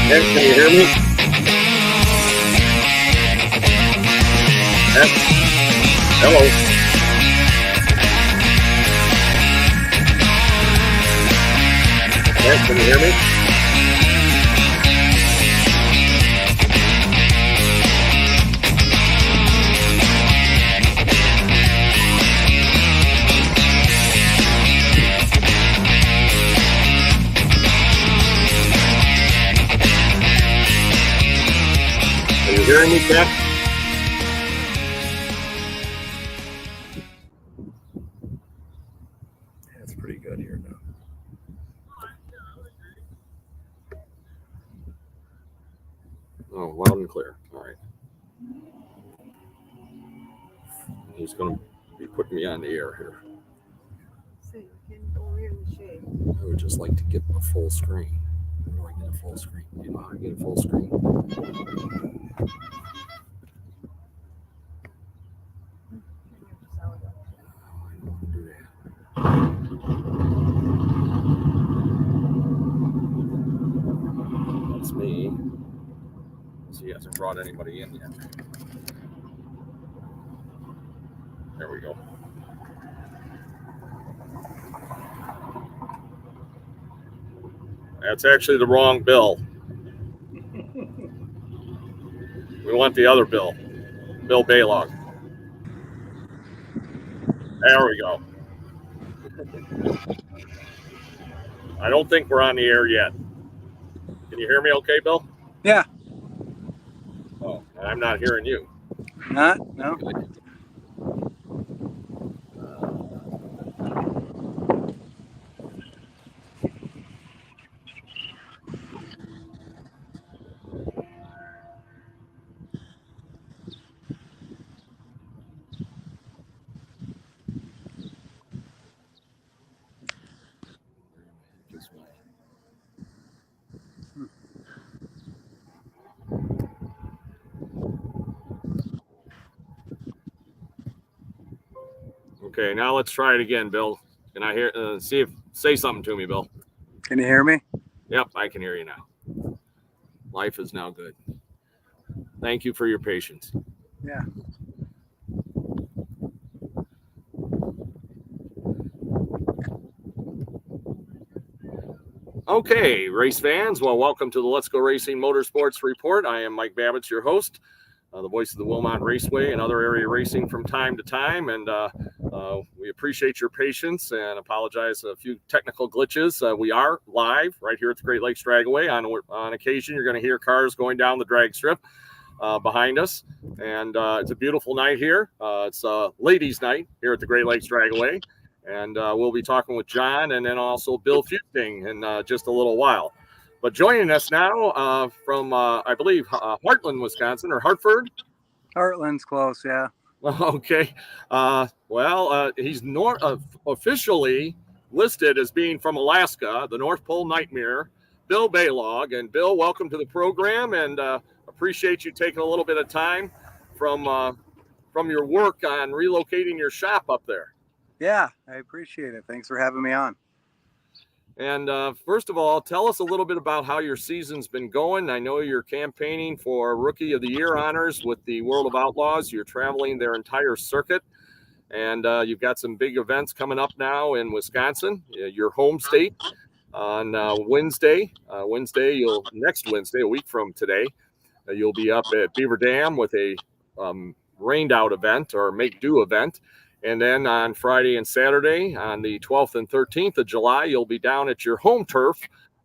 Can you hear me? Hello. Can you hear me? Are you hearing me, Jeff? That's pretty good here now. Oh, loud and clear. All right. He's going to be putting me on the air here. So you can go here in the shade. I would just like to get a full screen. How do I get a full screen? You know how to get a full screen? I don't want to do that. That's me. So he hasn't brought anybody in yet. There we go. That's actually the wrong Bill. We want the other Bill. Bill Baylog. There we go. I don't think we're on the air yet. Can you hear me okay, Bill? Yeah. Oh, I'm not hearing you. Not? No. Okay, now let's try it again, Bill. Can I hear? Say something to me, Bill. Can you hear me? Yep, I can hear you now. Life is now good. Thank you for your patience. Yeah. Okay, race fans. Well, welcome to the Let's Go Racing Motorsports Report. I am Mike Babicz, your host, the voice of the Wilmot Raceway and other area racing from time to time. And we appreciate your patience and apologize for a few technical glitches. We are live right here at the Great Lakes Dragway. On occasion, you're going to hear cars going down the drag strip behind us. And it's a beautiful night here. It's a ladies' night here at the Great Lakes Dragway. And we'll be talking with John and then also Bill Fusting in just a little while. But joining us now from, I believe, Heartland, Wisconsin, or Hartford. Heartland's close, yeah. Okay. He's officially listed as being from Alaska, the North Pole Nightmare, Bill Baylog. And Bill, welcome to the program, and appreciate you taking a little bit of time from your work on relocating your shop up there. Yeah, I appreciate it. Thanks for having me on. And first of all, tell us a little bit about how your season's been going. I know you're campaigning for Rookie of the Year honors with the World of Outlaws. You're traveling their entire circuit, and you've got some big events coming up now in Wisconsin, your home state, on Wednesday. Next Wednesday, a week from today, you'll be up at Beaver Dam with a rained out event or make do event. And then on Friday and Saturday, on the 12th and 13th of July, you'll be down at your home turf,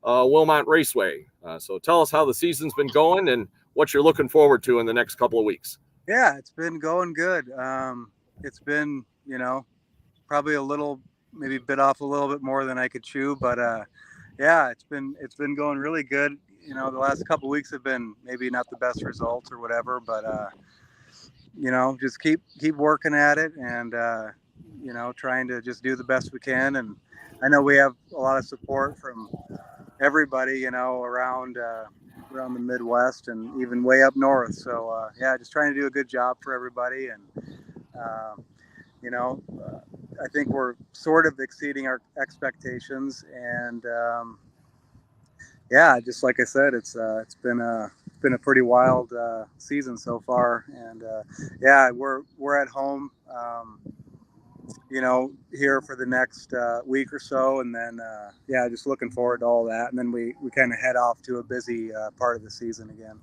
Wilmot Raceway. So tell us how the season's been going and what you're looking forward to in the next couple of weeks. Yeah, it's been going good. It's been, probably maybe bit off a little bit more than I could chew, but yeah, it's been going really good. The last couple of weeks have been maybe not the best results or whatever, but just keep working at it and, trying to just do the best we can. And I know we have a lot of support from everybody, around, around the Midwest and even way up north. So yeah, just trying to do a good job for everybody. And you know, I think we're sort of exceeding our expectations. And yeah, just like I said, it's been a pretty wild season so far. And yeah, we're at home. You know, here for the next week or so, and then yeah, just looking forward to all that, and then we kind of head off to a busy part of the season again.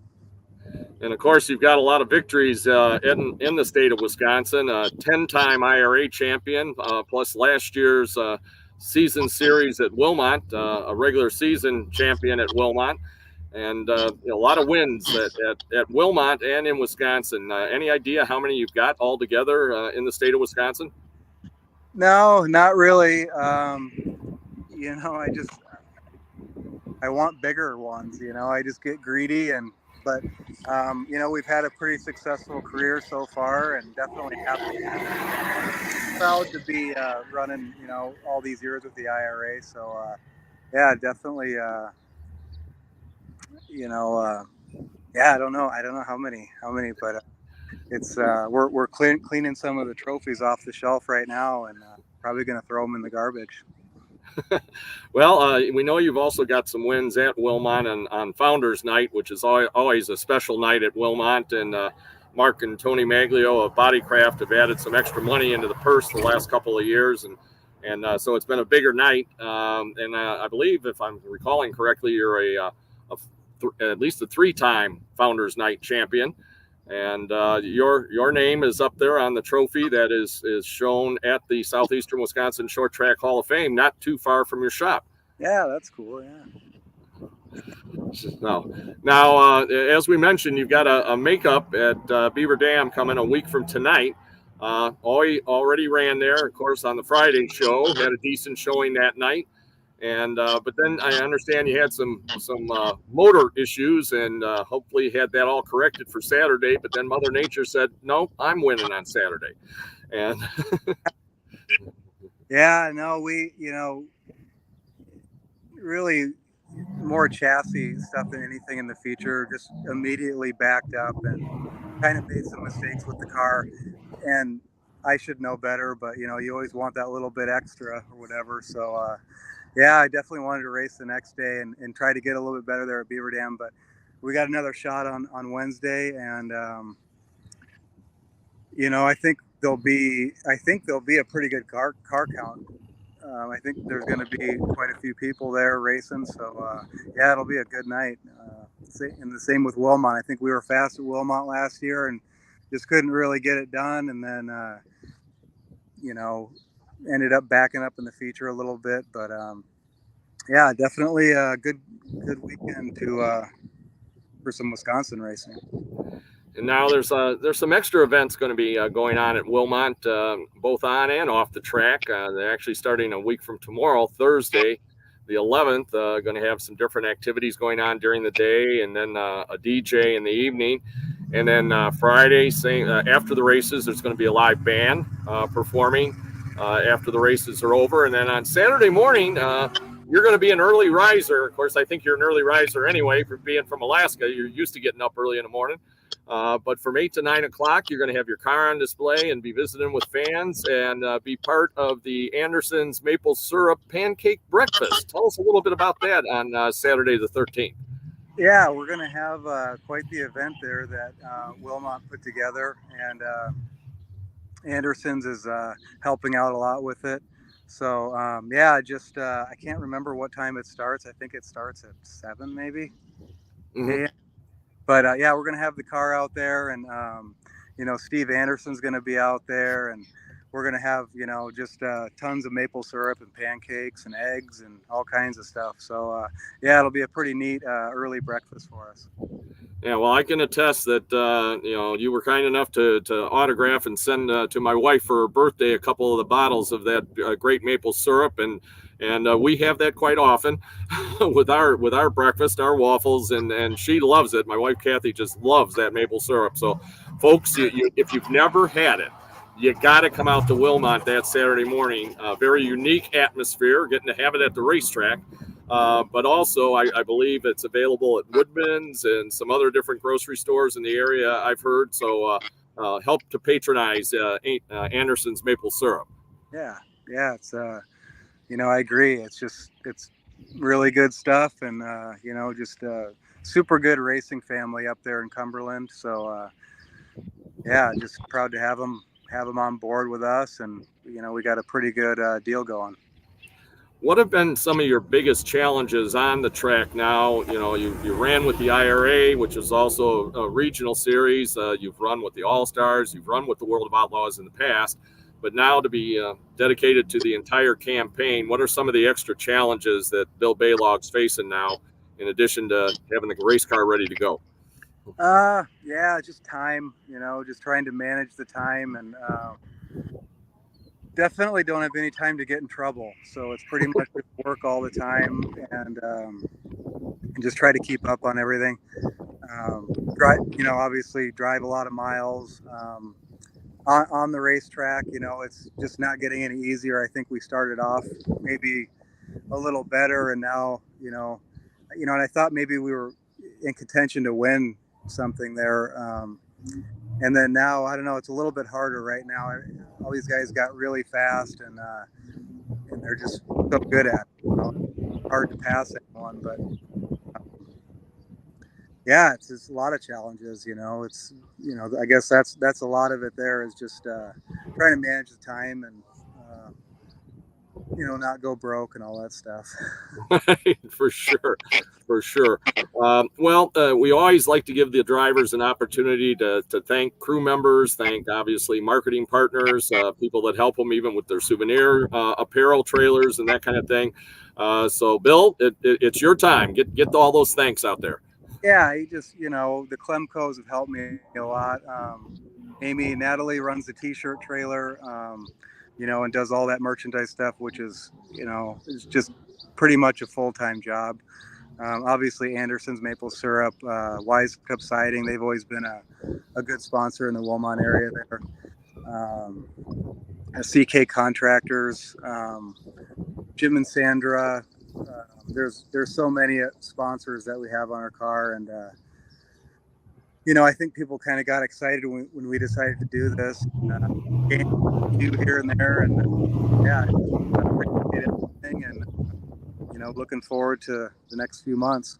And of course, you've got a lot of victories in the state of Wisconsin. 10-time IRA champion, plus last year's season series at Wilmot, a regular season champion at Wilmot, and a lot of wins at Wilmot and in Wisconsin. Any idea how many you've got altogether in the state of Wisconsin? No, not really. You know, I want bigger ones. You know, I just get greedy, but you know, we've had a pretty successful career so far, and definitely happy, proud to be running, you know, all these years with the IRA. So yeah, definitely. You know, yeah, I don't know how many, but it's we're cleaning some of the trophies off the shelf right now, and probably going to throw them in the garbage. Well, we know you've also got some wins at Wilmot on Founders Night, which is always a special night at Wilmot. And Mark and Tony Maglio of Bodycraft have added some extra money into the purse the last couple of years, and so it's been a bigger night. And I believe, if I'm recalling correctly, you're at least a 3-time Founders Night champion. And your name is up there on the trophy that is shown at the Southeastern Wisconsin Short Track Hall of Fame, not too far from your shop. Yeah, that's cool. Yeah. Now, as we mentioned, you've got a makeup at Beaver Dam coming a week from tonight. Already ran there, of course, on the Friday show. Had a decent showing that night. And but then I understand you had some motor issues, and hopefully had that all corrected for Saturday. But then Mother Nature said, "No, I'm winning on Saturday." And yeah, no, we really more chassis stuff than anything in the future. Just immediately backed up and kind of made some mistakes with the car, and I should know better, but you always want that little bit extra or whatever. So. Yeah, I definitely wanted to race the next day and try to get a little bit better there at Beaver Dam, but we got another shot on Wednesday, and I think there'll be a pretty good car count. I think there's going to be quite a few people there racing, so yeah, it'll be a good night. And the same with Wilmot. I think we were fast at Wilmot last year and just couldn't really get it done, and then ended up backing up in the feature a little bit, but yeah, definitely a good weekend for some Wisconsin racing. And now there's some extra events going to be going on at Wilmot, both on and off the track. They're actually starting a week from tomorrow, Thursday, the 11th. Going to have some different activities going on during the day, and then a DJ in the evening. And then Friday, after the races, there's going to be a live band performing after the races are over. And then on Saturday morning, you're going to be an early riser. Of course, I think you're an early riser anyway, for being from Alaska. You're used to getting up early in the morning. But from 8 to 9 o'clock, you're going to have your car on display and be visiting with fans and be part of the Anderson's Maple Syrup Pancake Breakfast. Tell us a little bit about that on Saturday the 13th. Yeah, we're going to have quite the event there that Wilmot put together, and Anderson's is helping out a lot with it. So yeah, just I can't remember what time it starts. I think it starts at 7 maybe. Mm-hmm. Yeah. But yeah, we're gonna have the car out there, and Steve Anderson's gonna be out there, and we're gonna have just tons of maple syrup and pancakes and eggs and all kinds of stuff. So yeah, it'll be a pretty neat early breakfast for us. Yeah, well, I can attest that you were kind enough to autograph and send to my wife for her birthday a couple of the bottles of that great maple syrup, and we have that quite often with our breakfast, our waffles, and she loves it. My wife Kathy just loves that maple syrup. So, folks, if you've never had it, you got to come out to Wilmot that Saturday morning. Very unique atmosphere, getting to have it at the racetrack. but also I believe it's available at Woodman's and some other different grocery stores in the area, I've heard. So help to patronize Anderson's maple syrup. Yeah, it's I agree. It's really good stuff, and just a super good racing family up there in Cumberland. So just proud to have them on board with us, and we got a pretty good deal going. What have been some of your biggest challenges on the track now? You ran with the IRA, which is also a regional series. You've run with the All-Stars. You've run with the World of Outlaws in the past. But now to be dedicated to the entire campaign, what are some of the extra challenges that Bill Balog's facing now, in addition to having the race car ready to go? Just time, just trying to manage the time, and definitely don't have any time to get in trouble. So it's pretty much work all the time, and just try to keep up on everything. Obviously drive a lot of miles on the racetrack. It's just not getting any easier. I think we started off maybe a little better, and now, and I thought maybe we were in contention to win something there. And then now, I don't know, it's a little bit harder right now. All these guys got really fast, and they're just so good at it. Hard to pass anyone, but it's just a lot of challenges. It's I guess that's a lot of it. There is just trying to manage the time and not go broke and all that stuff. For sure. We always like to give the drivers an opportunity to thank crew members, thank obviously marketing partners, people that help them even with their souvenir apparel trailers and that kind of thing. So Bill, it's your time. Get all those thanks out there. Yeah, the Clemcos have helped me a lot. Natalie runs the t-shirt trailer, and does all that merchandise stuff, which is, is just pretty much a full-time job. Obviously Anderson's maple syrup, Wise Cup Siding, they've always been a good sponsor in the Wilmot area there. CK Contractors, Jim and Sandra. There's so many sponsors that we have on our car, and I think people kind of got excited when we decided to do this. Do here and there, and appreciate everything, and looking forward to the next few months.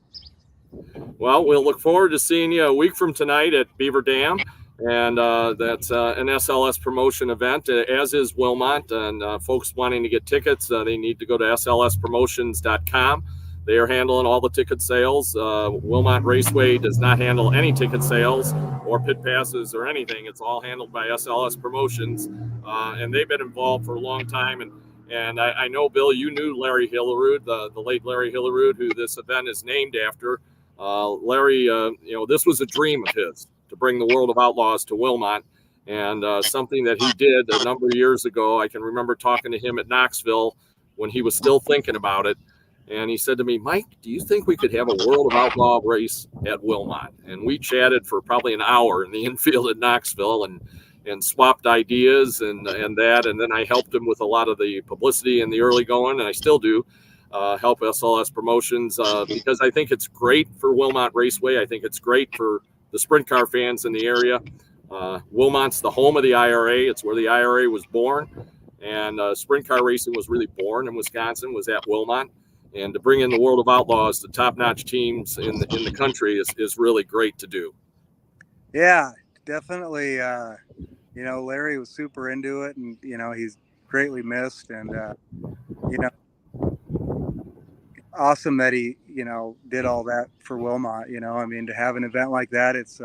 Well, we'll look forward to seeing you a week from tonight at Beaver Dam, and that's an SLS promotion event, as is Wilmot. And folks wanting to get tickets, they need to go to slspromotions.com. They are handling all the ticket sales. Wilmot Raceway does not handle any ticket sales or pit passes or anything. It's all handled by SLS Promotions, and they've been involved for a long time. And I know, Bill, you knew Larry Hillerud, the late Larry Hillerud, who this event is named after. Larry, this was a dream of his, to bring the World of Outlaws to Wilmot, and something that he did a number of years ago. I can remember talking to him at Knoxville when he was still thinking about it. And he said to me, Mike, do you think we could have a World of Outlaw race at Wilmot? And we chatted for probably an hour in the infield at Knoxville and swapped ideas and that. And then I helped him with a lot of the publicity in the early going, and I still do help SLS Promotions because I think it's great for Wilmot Raceway. I think it's great for the sprint car fans in the area. Wilmot's the home of the IRA. It's where the IRA was born. And sprint car racing was really born in Wisconsin, was at Wilmot. And to bring in the World of Outlaws, the top-notch teams in the country is really great to do. Yeah, definitely. Larry was super into it, and he's greatly missed, and awesome that he did all that for Wilmot. To have an event like that, it's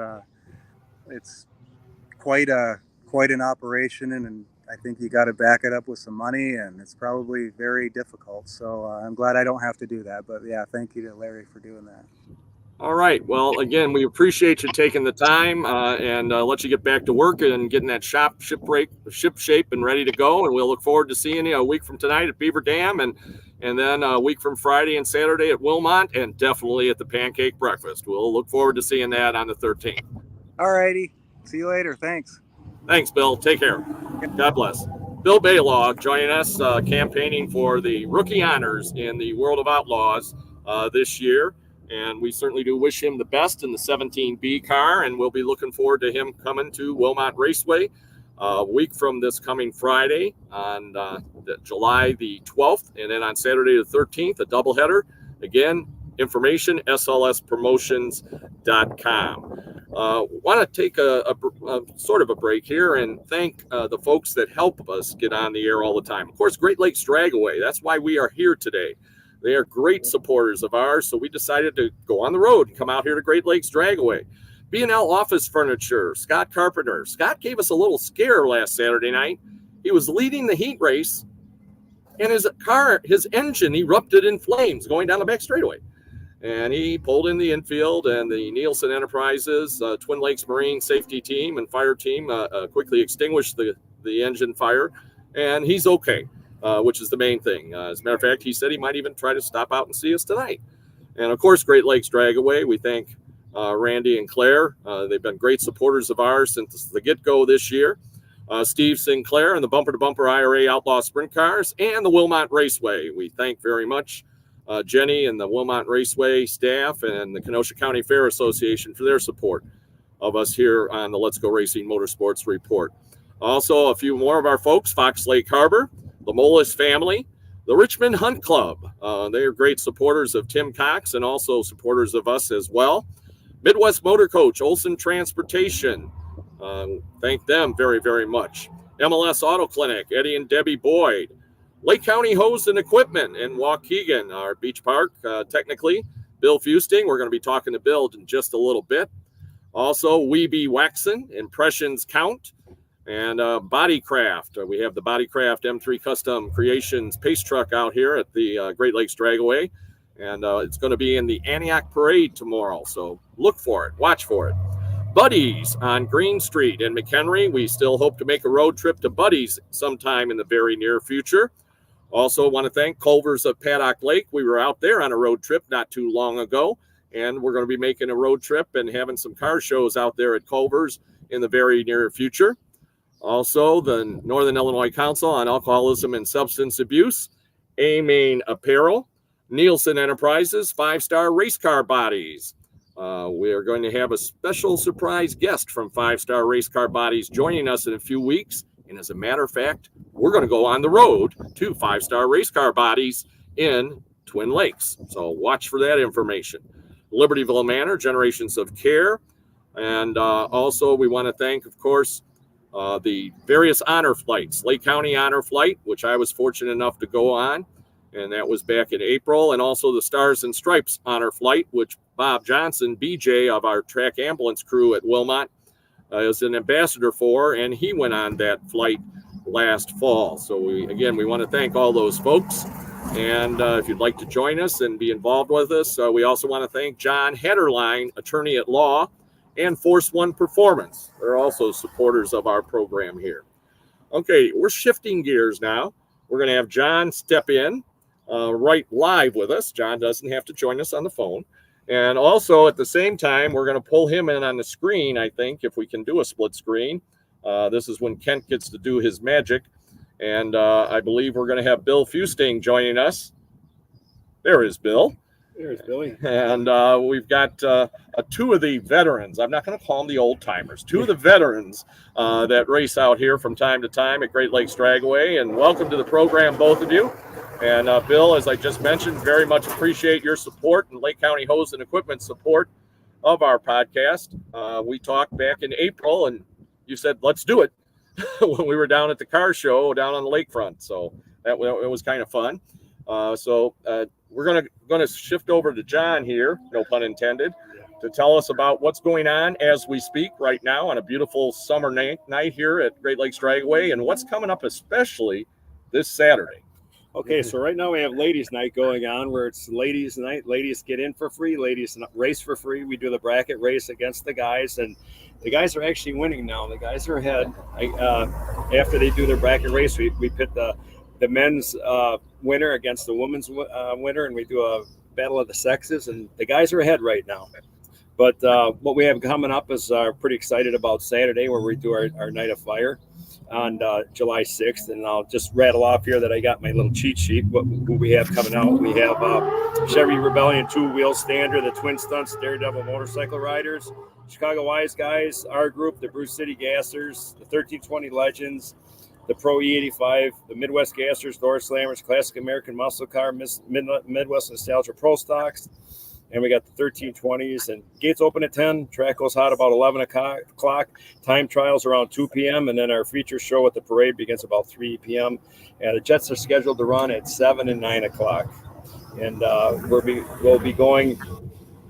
quite an operation, and I think you got to back it up with some money, and it's probably very difficult. So I'm glad I don't have to do that. But yeah, thank you to Larry for doing that. All right. Well, again, we appreciate you taking the time and let you get back to work and getting that ship shape and ready to go. And we'll look forward to seeing you a week from tonight at Beaver Dam, and then a week from Friday and Saturday at Wilmot, and definitely at the Pancake Breakfast. We'll look forward to seeing that on the 13th. All righty. See you later. Thanks. Thanks, Bill. Take care. God bless. Bill Baylaw joining us, campaigning for the rookie honors in the World of Outlaws this year. And we certainly do wish him the best in the 17B car, and we'll be looking forward to him coming to Wilmot Raceway a week from this coming Friday on July the 12th, and then on Saturday the 13th, a doubleheader. Again, information, slspromotions.com. Want to take a sort of a break here and thank the folks that help us get on the air all the time. Of course, Great Lakes Dragaway, that's why we are here today. They are great supporters of ours, so we decided to go on the road and come out here to Great Lakes Dragaway. B&L Office Furniture, Scott Carpenter. Scott gave us a little scare last Saturday night. He was leading the heat race, and his engine erupted in flames going down the back straightaway. And he pulled in the infield, and the Nielsen Enterprises, Twin Lakes Marine Safety Team and Fire Team quickly extinguished the engine fire, and he's okay. Which is the main thing. As a matter of fact, he said he might even try to stop out and see us tonight. And of course, Great Lakes Dragaway, we thank Randy and Claire. They've been great supporters of ours since the get-go this year. Steve Sinclair and the Bumper to Bumper IRA Outlaw Sprint Cars and the Wilmot Raceway. We thank very much Jenny and the Wilmot Raceway staff and the Kenosha County Fair Association for their support of us here on the Let's Go Racing Motorsports Report. Also, a few more of our folks, Fox Lake Harbor, the Molis family, the Richmond Hunt Club. They are great supporters of Tim Cox and also supporters of us as well. Midwest Motor Coach, Olson Transportation. Thank them very, very much. MLS Auto Clinic, Eddie and Debbie Boyd. Lake County Hose and Equipment in Waukegan, our beach park, technically. Bill Fusting, we're going to be talking to Bill in just a little bit. Also, Weeby Waxon, Impressions Count. And Bodycraft. We have the Bodycraft M3 Custom Creations Pace Truck out here at the Great Lakes Dragaway. And it's going to be in the Antioch Parade tomorrow. So look for it. Watch for it. Buddies on Green Street in McHenry. We still hope to make a road trip to Buddies sometime in the very near future. Also want to thank Culver's of Paddock Lake. We were out there on a road trip not too long ago. And we're going to be making a road trip and having some car shows out there at Culver's in the very near future. Also, the Northern Illinois Council on Alcoholism and Substance Abuse, A-Main Apparel, Nielsen Enterprises, 5-Star Race Car Bodies. We are going to have a special surprise guest from 5-Star Race Car Bodies joining us in a few weeks. And as a matter of fact, we're going to go on the road to 5-Star Race Car Bodies in Twin Lakes. So watch for that information. Libertyville Manor, Generations of Care. And also we want to thank, of course, the various honor flights, Lake County Honor Flight, which I was fortunate enough to go on, and that was back in April, and also the Stars and Stripes Honor Flight, which Bob Johnson, BJ of our track ambulance crew at Wilmot, is an ambassador for, and he went on that flight last fall. So we want to thank all those folks, and if you'd like to join us and be involved with us, we also want to thank John Hatterline, attorney at law, and Force One Performance. They're also supporters of our program here. Okay, we're shifting gears now. We're going to have John step in right live with us. John doesn't have to join us on the phone. And also at the same time, we're going to pull him in on the screen, I think, if we can do a split screen. This is when Kent gets to do his magic. And I believe we're going to have Bill Fusting joining us. There is Bill. There's Billy. And we've got two of the veterans. I'm not going to call them the old timers. Two of the veterans that race out here from time to time at Great Lakes Dragaway. And welcome to the program, both of you. And Bill, as I just mentioned, very much appreciate your support and Lake County Hose and Equipment support of our podcast. We talked back in April, and you said, let's do it when we were down at the car show down on the lakefront. So it was kind of fun. We're going to shift over to John here, no pun intended, to tell us about what's going on as we speak right now on a beautiful summer night here at Great Lakes Dragaway and what's coming up especially this Saturday. Okay, so right now we have ladies' night going on where it's ladies' night. Ladies get in for free. Ladies race for free. We do the bracket race against the guys, and the guys are actually winning now. The guys are ahead. After they do their bracket race, we pit the men's winner against the women's winner, and we do a battle of the sexes, and the guys are ahead right now. But what we have coming up is pretty excited about Saturday, where we do our night of fire on July 6th. And I'll just rattle off here that I got my little cheat sheet, who we have coming out. We have Chevy Rebellion 2-wheel standard, the Twin Stunts Daredevil Motorcycle Riders, Chicago Wise Guys, our group, the Bruce City Gassers, the 1320 Legends, the Pro E85, the Midwest Gassers, Door Slammers, Classic American Muscle Car, Midwest Nostalgia Pro Stocks. And we got the 1320s, and gates open at 10. Track goes hot about 11 o'clock. Time trials around 2 p.m. And then our feature show at the parade begins about 3 p.m. And the jets are scheduled to run at 7 and 9 o'clock. And we'll be going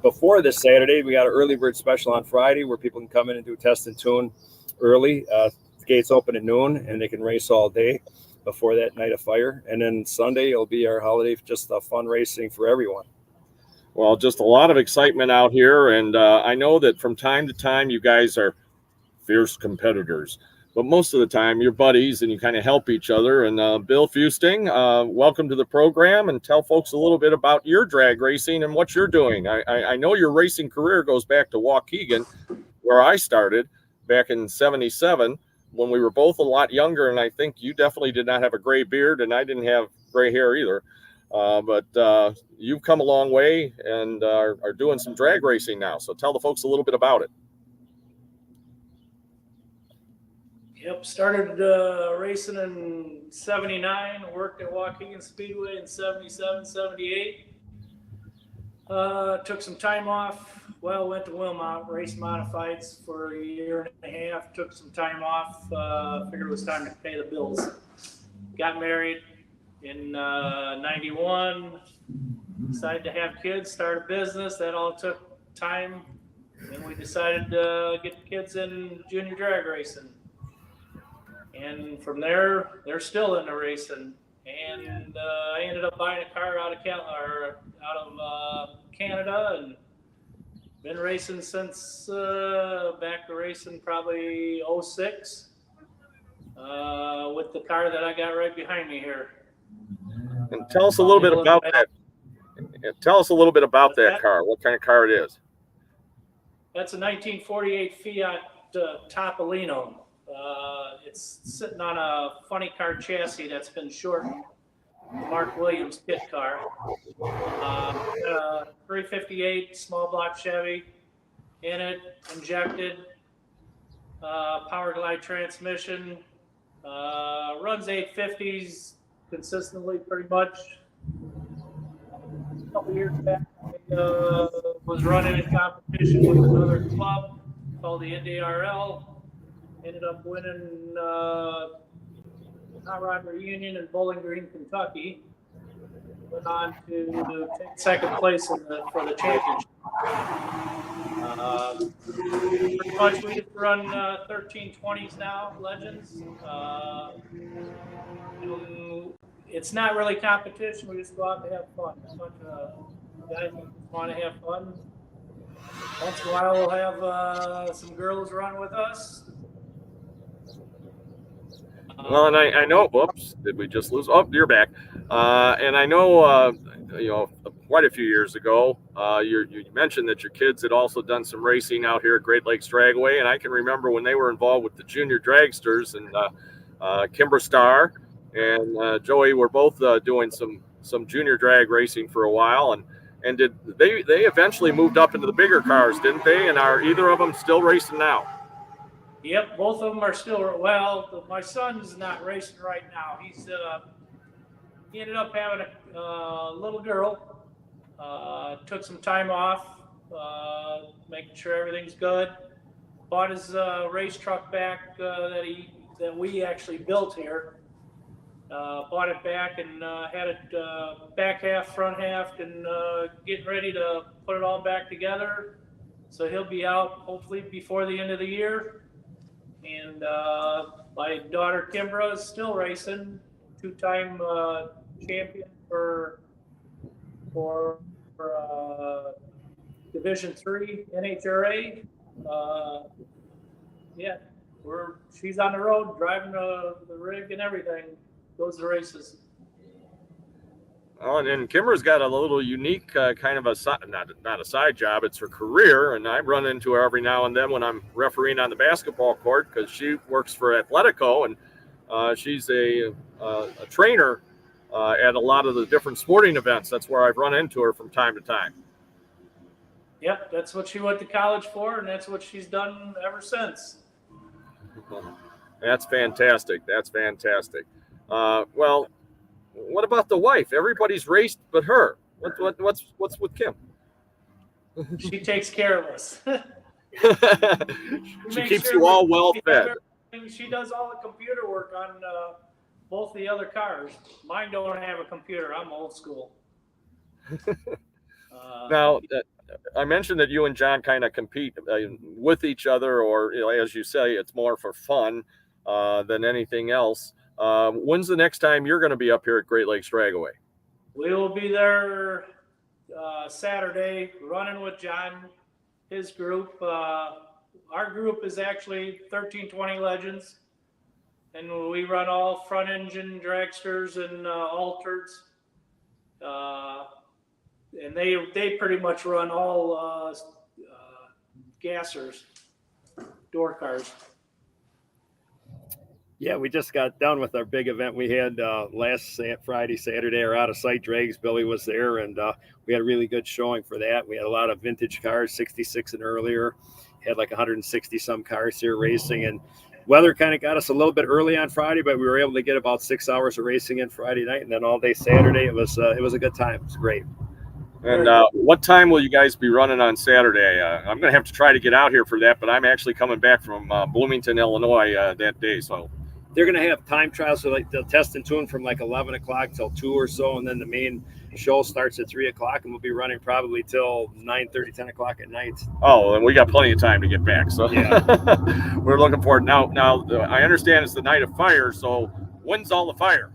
before this Saturday. We got an early bird special on Friday where people can come in and do test and tune early. Gates open at noon, and they can race all day before that night of fire. And then Sunday it'll be our holiday, just fun racing for everyone. Well, just a lot of excitement out here, and I know that from time to time you guys are fierce competitors, but most of the time you're buddies and you kind of help each other. And Bill Fusting, welcome to the program, and tell folks a little bit about your drag racing and what you're doing. I know your racing career goes back to Waukegan, where I started back in '77 when we were both a lot younger, and I think you definitely did not have a gray beard, and I didn't have gray hair either. But you've come a long way and are doing some drag racing now. So tell the folks a little bit about it. Yep, started racing in '79, worked at Waukegan Speedway in '77, '78. Took some time off. Well, went to Wilmot, raced modifieds for a year and a half. Took some time off. Figured it was time to pay the bills. Got married in '91. Decided to have kids, start a business. That all took time. And we decided to get the kids in junior drag racing. And from there, they're still into racing. And I ended up buying a car out of Canada, and been racing since back to racing probably '06 with the car that I got right behind me here. And tell us a little bit about that. Tell us a little bit about that car. What kind of car it is? That's a 1948 Fiat Topolino. It's sitting on a funny car chassis that's been shortened. Mark Williams kit car. 358 small block Chevy in it, injected, power glide transmission. Runs 850s consistently, pretty much. A couple years back, I was running in competition with another club called the NDRL. Ended up winning Hot Rod Reunion in Bowling Green, Kentucky. Went on to take second place for the championship. Pretty much we just run 1320s now, Legends. It's not really competition. We just go out to have fun. A bunch of guys who want to have fun. Once in a while, we'll have some girls run with us. Well, and I know, whoops, did we just lose? Oh, you're back. And I know, quite a few years ago, you mentioned that your kids had also done some racing out here at Great Lakes Dragway. And I can remember when they were involved with the junior dragsters, and Kimber Starr and Joey were both doing some junior drag racing for a while. And did they eventually moved up into the bigger cars, didn't they? And are either of them still racing now? Yep, both of them are still, well, my son's not racing right now. He ended up having a little girl, took some time off, making sure everything's good. Bought his race truck back that we actually built here. Bought it back and had it back half, front half, and getting ready to put it all back together. So he'll be out hopefully before the end of the year. And my daughter Kimbra is still racing, two-time champion for Division III NHRA. Yeah, she's on the road driving the rig and everything. Goes to races. Oh, and Kimber's got a little unique kind of a not a side job. It's her career, and I run into her every now and then when I'm refereeing on the basketball court because she works for Atletico, and she's a trainer at a lot of the different sporting events. That's where I've run into her from time to time. Yep, that's what she went to college for, and that's what she's done ever since. That's fantastic. That's fantastic. Well, what about the wife? Everybody's raced but her. What's with Kim? She takes care of us. She keeps you all well fed. She does all the computer work on both the other cars. Mine don't have a computer. I'm old school. Now, I mentioned that you and John kind of compete with each other, or as you say, it's more for fun than anything else. When's the next time you're going to be up here at Great Lakes Dragway? We will be there Saturday, running with John, his group. Our group is actually 1320 Legends, and we run all front engine dragsters and altereds. And they pretty much run all gassers, door cars. Yeah, we just got done with our big event we had last Friday, Saturday. Our out of sight drags, Billy was there, and we had a really good showing for that. We had a lot of vintage cars, 66 and earlier. Had like 160 some cars here racing, and weather kind of got us a little bit early on Friday, but we were able to get about 6 hours of racing in Friday night, and then all day Saturday. It was a good time. It was great. And what time will you guys be running on Saturday? I'm going to have to try to get out here for that, but I'm actually coming back from Bloomington, Illinois that day. So they're going to have time trials. So like they'll test and tune from like 11 o'clock till 2 or so. And then the main show starts at 3 o'clock, and we'll be running probably till 9:30, 10 o'clock at night. Oh, and we got plenty of time to get back. So yeah, we're looking forward. Now, I understand it's the night of fire. So when's all the fire?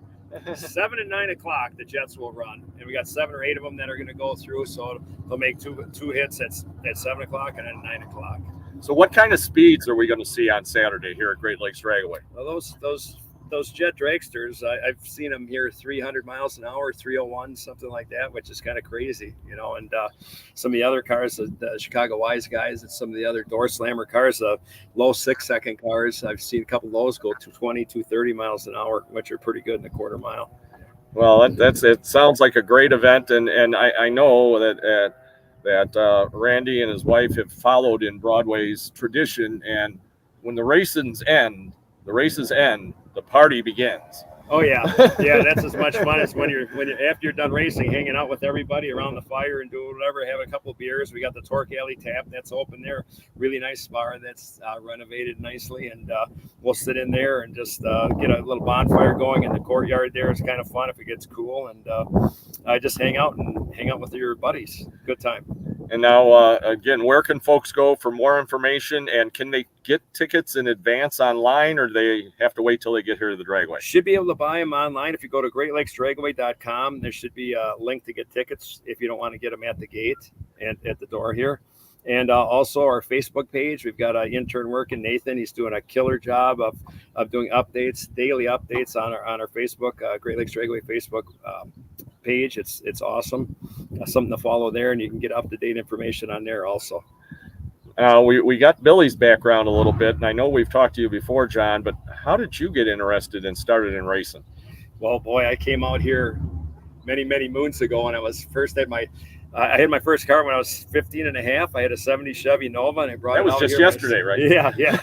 7 and 9 o'clock the jets will run, and we got 7 or 8 of them that are going to go through, so they'll make two hits at 7 o'clock and then 9 o'clock. So what kind of speeds are we going to see on Saturday here at Great Lakes Dragway? Well, those jet dragsters, I've seen them here 300 miles an hour, 301, something like that, which is kind of crazy, and some of the other cars, the Chicago Wise guys, and some of the other door slammer cars, the low 6-second cars, I've seen a couple of those go 220, 230 miles an hour, which are pretty good in a quarter mile. Well, it sounds like a great event, and I know that Randy and his wife have followed in Broadway's tradition, and when the races end, the party begins. Oh yeah, that's as much fun as when you're after you're done racing, hanging out with everybody around the fire and doing whatever, having a couple of beers. We got the Torque Alley Tap that's open there, really nice bar that's renovated nicely, and we'll sit in there and just get a little bonfire going in the courtyard there. It's kind of fun if it gets cool, and just hang out with your buddies. Good time. And now, again, where can folks go for more information? And can they get tickets in advance online, or do they have to wait till they get here to the Dragway? Should be able to buy them online. If you go to greatlakesdragway.com, there should be a link to get tickets if you don't want to get them at the gate and at the door here. And also our Facebook page. We've got an intern working, Nathan. He's doing a killer job of doing daily updates on our Facebook, Great Lakes Dragway Facebook page. It's awesome. Something to follow there, and you can get up-to-date information on there also. We got Billy's background a little bit, and I know we've talked to you before, John, but how did you get interested and started in racing? Well, boy, I came out here many, many moons ago, and I was first at I had my first car when I was 15 and a half. I had a 70 Chevy Nova, and I brought it out. That was just yesterday, right? Yeah.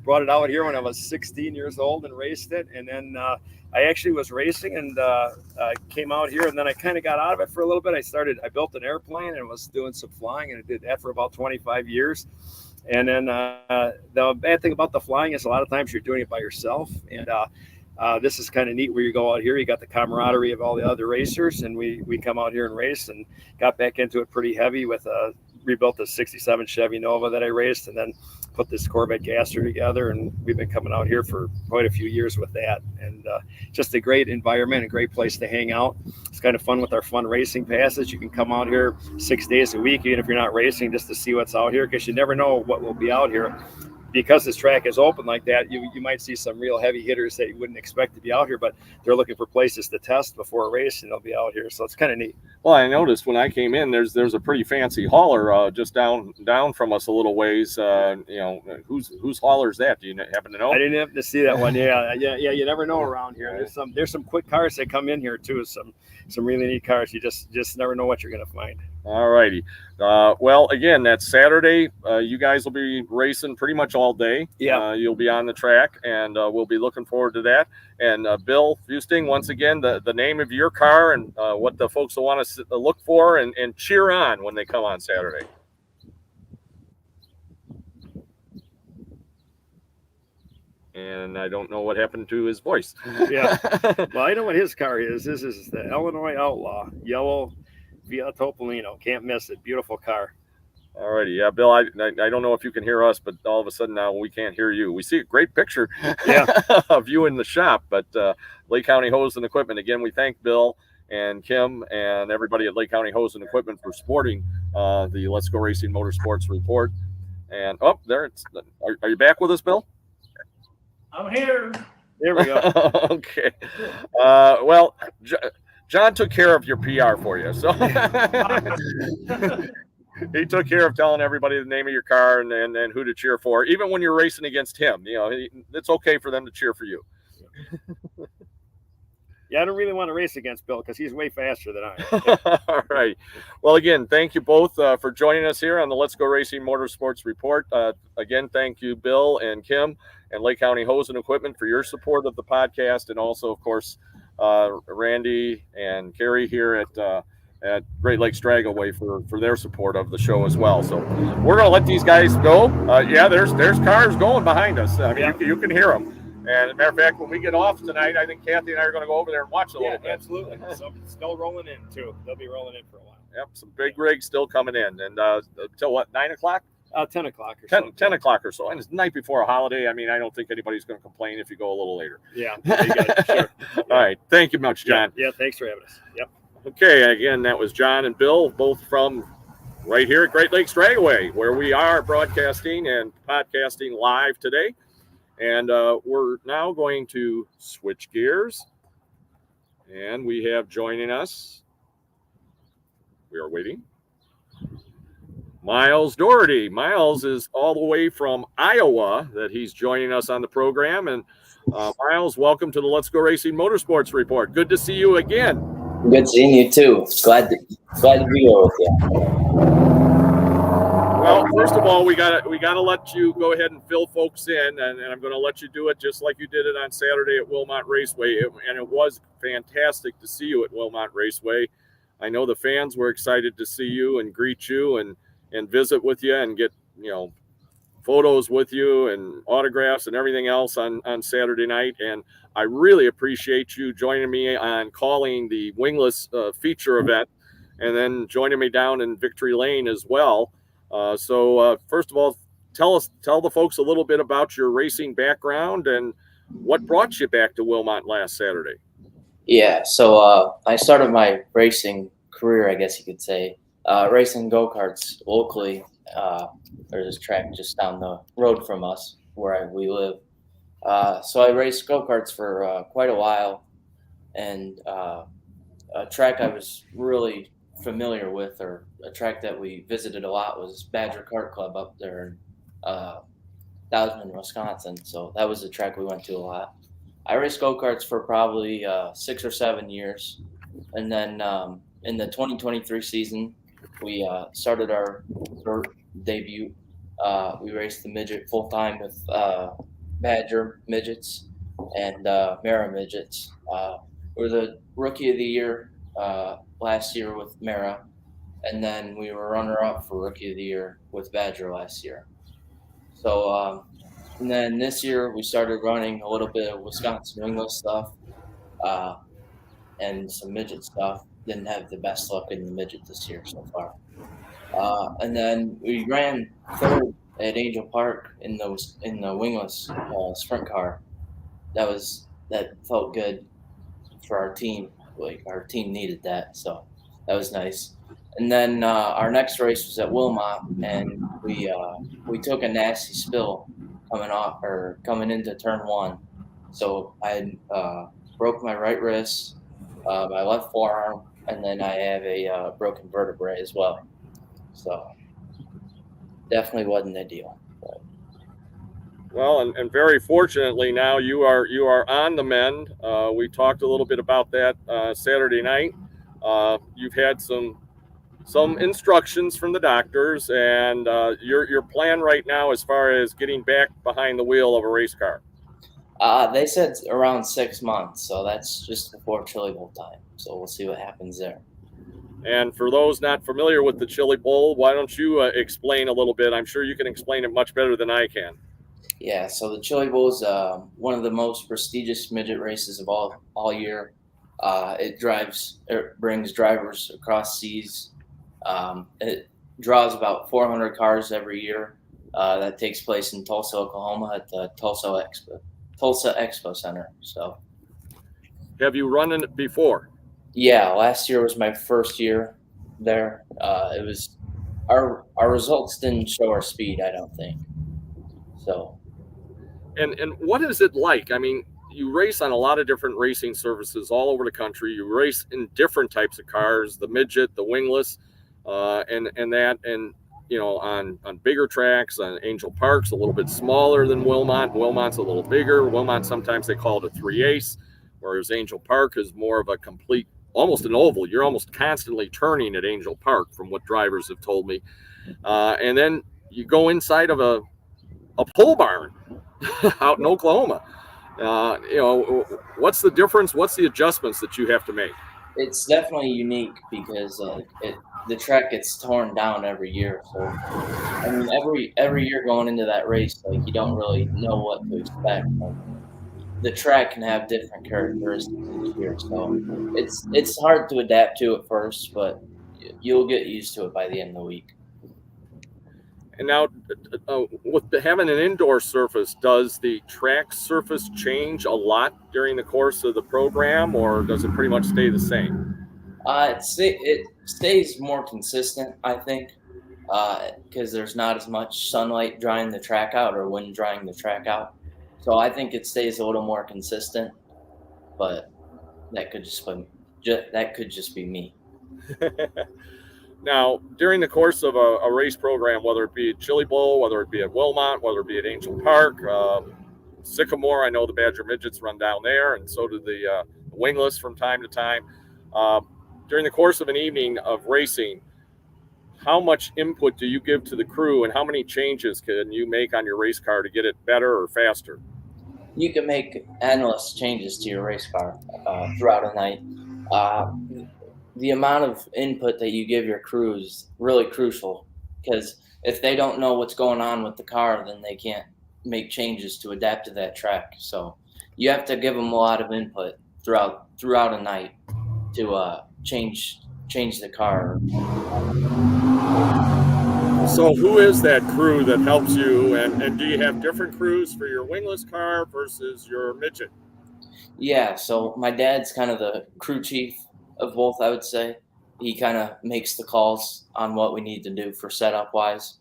Brought it out here when I was 16 years old and raced it. And then I actually was racing and came out here, and then I kind of got out of it for a little bit. I built an airplane and was doing some flying, and I did that for about 25 years. And then the bad thing about the flying is a lot of times you're doing it by yourself. And this is kind of neat where you go out here, you got the camaraderie of all the other racers, and we come out here and race, and got back into it pretty heavy with rebuilt the 67 Chevy Nova that I raced, and then put this Corvette gasser together, and we've been coming out here for quite a few years with that. And just a great environment, a great place to hang out. It's kind of fun with our fun racing passes. You can come out here 6 days a week, even if you're not racing, just to see what's out here, because you never know what will be out here. because this track is open like that, you might see some real heavy hitters that you wouldn't expect to be out here, but they're looking for places to test before a race, and they'll be out here. So it's kind of neat. Well, I noticed when I came in, there's a pretty fancy hauler just down from us a little ways. Whose hauler is that? Do you happen to know? I didn't happen to see that one. Yeah. You never know around here. There's some quick cars that come in here too. Some really neat cars. You just never know what you're gonna find. All righty. Well, again, that's Saturday. You guys will be racing pretty much all day. Yeah. You'll be on the track, and we'll be looking forward to that. And Bill Fusting, once again, the name of your car and what the folks will want to look for and cheer on when they come on Saturday. And I don't know what happened to his voice. Yeah. Well, I know what his car is. This is the Illinois Outlaw, yellow Fiat Topolino. Can't miss it. Beautiful car. All righty. Yeah, Bill, I don't know if you can hear us, but all of a sudden now we can't hear you. We see a great picture of you in the shop, but Lake County Hose and Equipment, again, we thank Bill and Kim and everybody at Lake County Hose and Equipment for supporting the Let's Go Racing Motorsports report. And, there it's. Are you back with us, Bill? I'm here. There we go. Okay. Well, John took care of your PR for you, so he took care of telling everybody the name of your car and who to cheer for. Even when you're racing against him, it's okay for them to cheer for you. Yeah, I don't really want to race against Bill because he's way faster than I am. All right. Well, again, thank you both for joining us here on the Let's Go Racing Motorsports Report. Again, thank you, Bill and Kim and Lake County Hose and Equipment for your support of the podcast, and also, of course, Randy and Carrie here at Great Lakes Dragaway for their support of the show as well. So we're going to let these guys go. There's cars going behind us. I mean, you can hear them. And as a matter of fact, when we get off tonight, I think Kathy and I are going to go over there and watch a little bit. Absolutely. So still rolling in too. They'll be rolling in for a while. Yep, some big rigs still coming in. And until what, 9 o'clock? 10 o'clock or so. 10 o'clock or so. And it's the night before a holiday. I mean, I don't think anybody's going to complain if you go a little later. Yeah. Sure. All right. Thank you much, John. Yeah, thanks for having us. Yep. Okay, again, that was John and Bill, both from right here at Great Lakes Dragaway, where we are broadcasting and podcasting live today. And we're now going to switch gears. And we have joining us, we are waiting, Miles Doherty. Miles is all the way from Iowa that he's joining us on the program. And Miles, welcome to the Let's Go Racing Motorsports Report. Good to see you again. Good seeing you too. Glad to be here with you. Well, first of all, we gotta let you go ahead and fill folks in, and I'm going to let you do it just like you did it on Saturday at Wilmot Raceway, and it was fantastic to see you at Wilmot Raceway. I know the fans were excited to see you and greet you and visit with you and get photos with you and autographs and everything else on Saturday night. And I really appreciate you joining me on calling the Wingless feature event, and then joining me down in Victory Lane as well. So first of all, tell the folks a little bit about your racing background and what brought you back to Wilmot last Saturday. Yeah, so I started my racing career, I guess you could say, racing go-karts locally. There's a track just down the road from us where we live. So I raced go-karts for quite a while, and a track I was really familiar with, or a track that we visited a lot, was Badger Kart Club up there in Dowsman, Wisconsin. So that was the track we went to a lot. I raced go-karts for probably 6 or 7 years. And then in the 2023 season, we started our debut. We raced the midget full-time with Badger midgets and Mara midgets. We were the Rookie of the Year last year with Mara, and then we were runner-up for Rookie of the Year with Badger last year. So and then this year we started running a little bit of Wisconsin wingless stuff and some midget stuff. Didn't have the best luck in the midget this year so far. And then we ran third at Angel Park in the wingless sprint car. That felt good for our team. Like, our team needed that, so that was nice. And then our next race was at Wilmot, and we took a nasty spill coming into turn one. So I broke my right wrist, my left forearm, and then I have a broken vertebrae as well. So definitely wasn't ideal. But Well, and very fortunately now you are on the mend. We talked a little bit about that Saturday night. You've had some instructions from the doctors, and your plan right now as far as getting back behind the wheel of a race car. they said around 6 months, so that's just before Chili Bowl time. So we'll see what happens there. And for those not familiar with the Chili Bowl, why don't you explain a little bit? I'm sure you can explain it much better than I can. Yeah, so the Chili Bowl is one of the most prestigious midget races of all year. It brings drivers across seas. It draws about 400 cars every year. That takes place in Tulsa, Oklahoma, at the Tulsa Expo Center. So, Have you run in it before? yeah, last year was my first year there. It was our results didn't show our speed, I don't think. So. And what is it like? I mean, you race on a lot of different racing surfaces all over the country. You race in different types of cars, the midget, the wingless, and you know, on bigger tracks, on Angel Park's a little bit smaller than Wilmot. Wilmot's a little bigger. Wilmot, sometimes they call it a 3/8, whereas Angel Park is more of a complete, almost an oval. You're almost constantly turning at Angel Park, from what drivers have told me. And then you go inside of a pole barn out in Oklahoma. You know, what's the difference? What's the adjustments that you have to make? It's definitely unique because the track gets torn down every year. So I mean, every year going into that race, like you don't really know what to expect. Like, the track can have different characteristics each year, so it's hard to adapt to at first, but you'll get used to it by the end of the week. And now, with having an indoor surface, does the track surface change a lot during the course of the program, or does it pretty much stay the same? It stays more consistent, I think, because there's not as much sunlight drying the track out or wind drying the track out. So I think it stays a little more consistent, but that could just be me. Now, during the course of a race program, whether it be at Chili Bowl, whether it be at Wilmot, whether it be at Angel Park, Sycamore, I know the Badger Midgets run down there, and so do the wingless from time to time. During the course of an evening of racing, how much input do you give to the crew, and how many changes can you make on your race car to get it better or faster? You can make endless changes to your race car throughout a night. The amount of input that you give your crew is really crucial, because if they don't know what's going on with the car, then they can't make changes to adapt to that track. So you have to give them a lot of input throughout a night to change the car. So who is that crew that helps you, and do you have different crews for your wingless car versus your midget? Yeah, so my dad's kind of the crew chief of both, I would say. He kind of makes the calls on what we need to do for setup wise.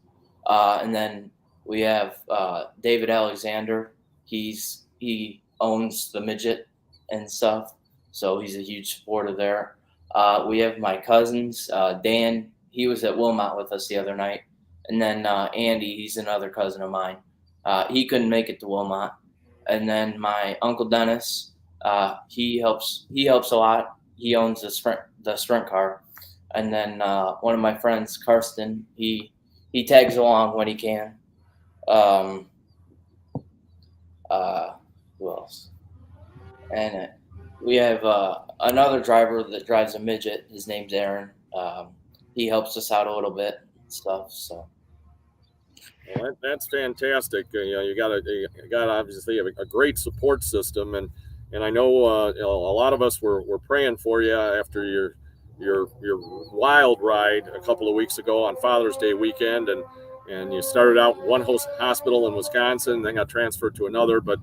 And then we have David Alexander. He owns the midget and stuff, so he's a huge supporter there. We have my cousins, Dan. He was at Wilmot with us the other night. And then Andy, he's another cousin of mine. He couldn't make it to Wilmot. And then my uncle Dennis, he helps a lot. He owns the sprint car. And then one of my friends, Karsten, he tags along when he can. Who else? And we have another driver that drives a midget. His name's Aaron. He helps us out a little bit and stuff. So. Well, that's fantastic. You know, you got obviously a great support system, and I know, you know, a lot of us were praying for you after your wild ride a couple of weeks ago on Father's Day weekend, and you started out one hospital in Wisconsin, then got transferred to another, but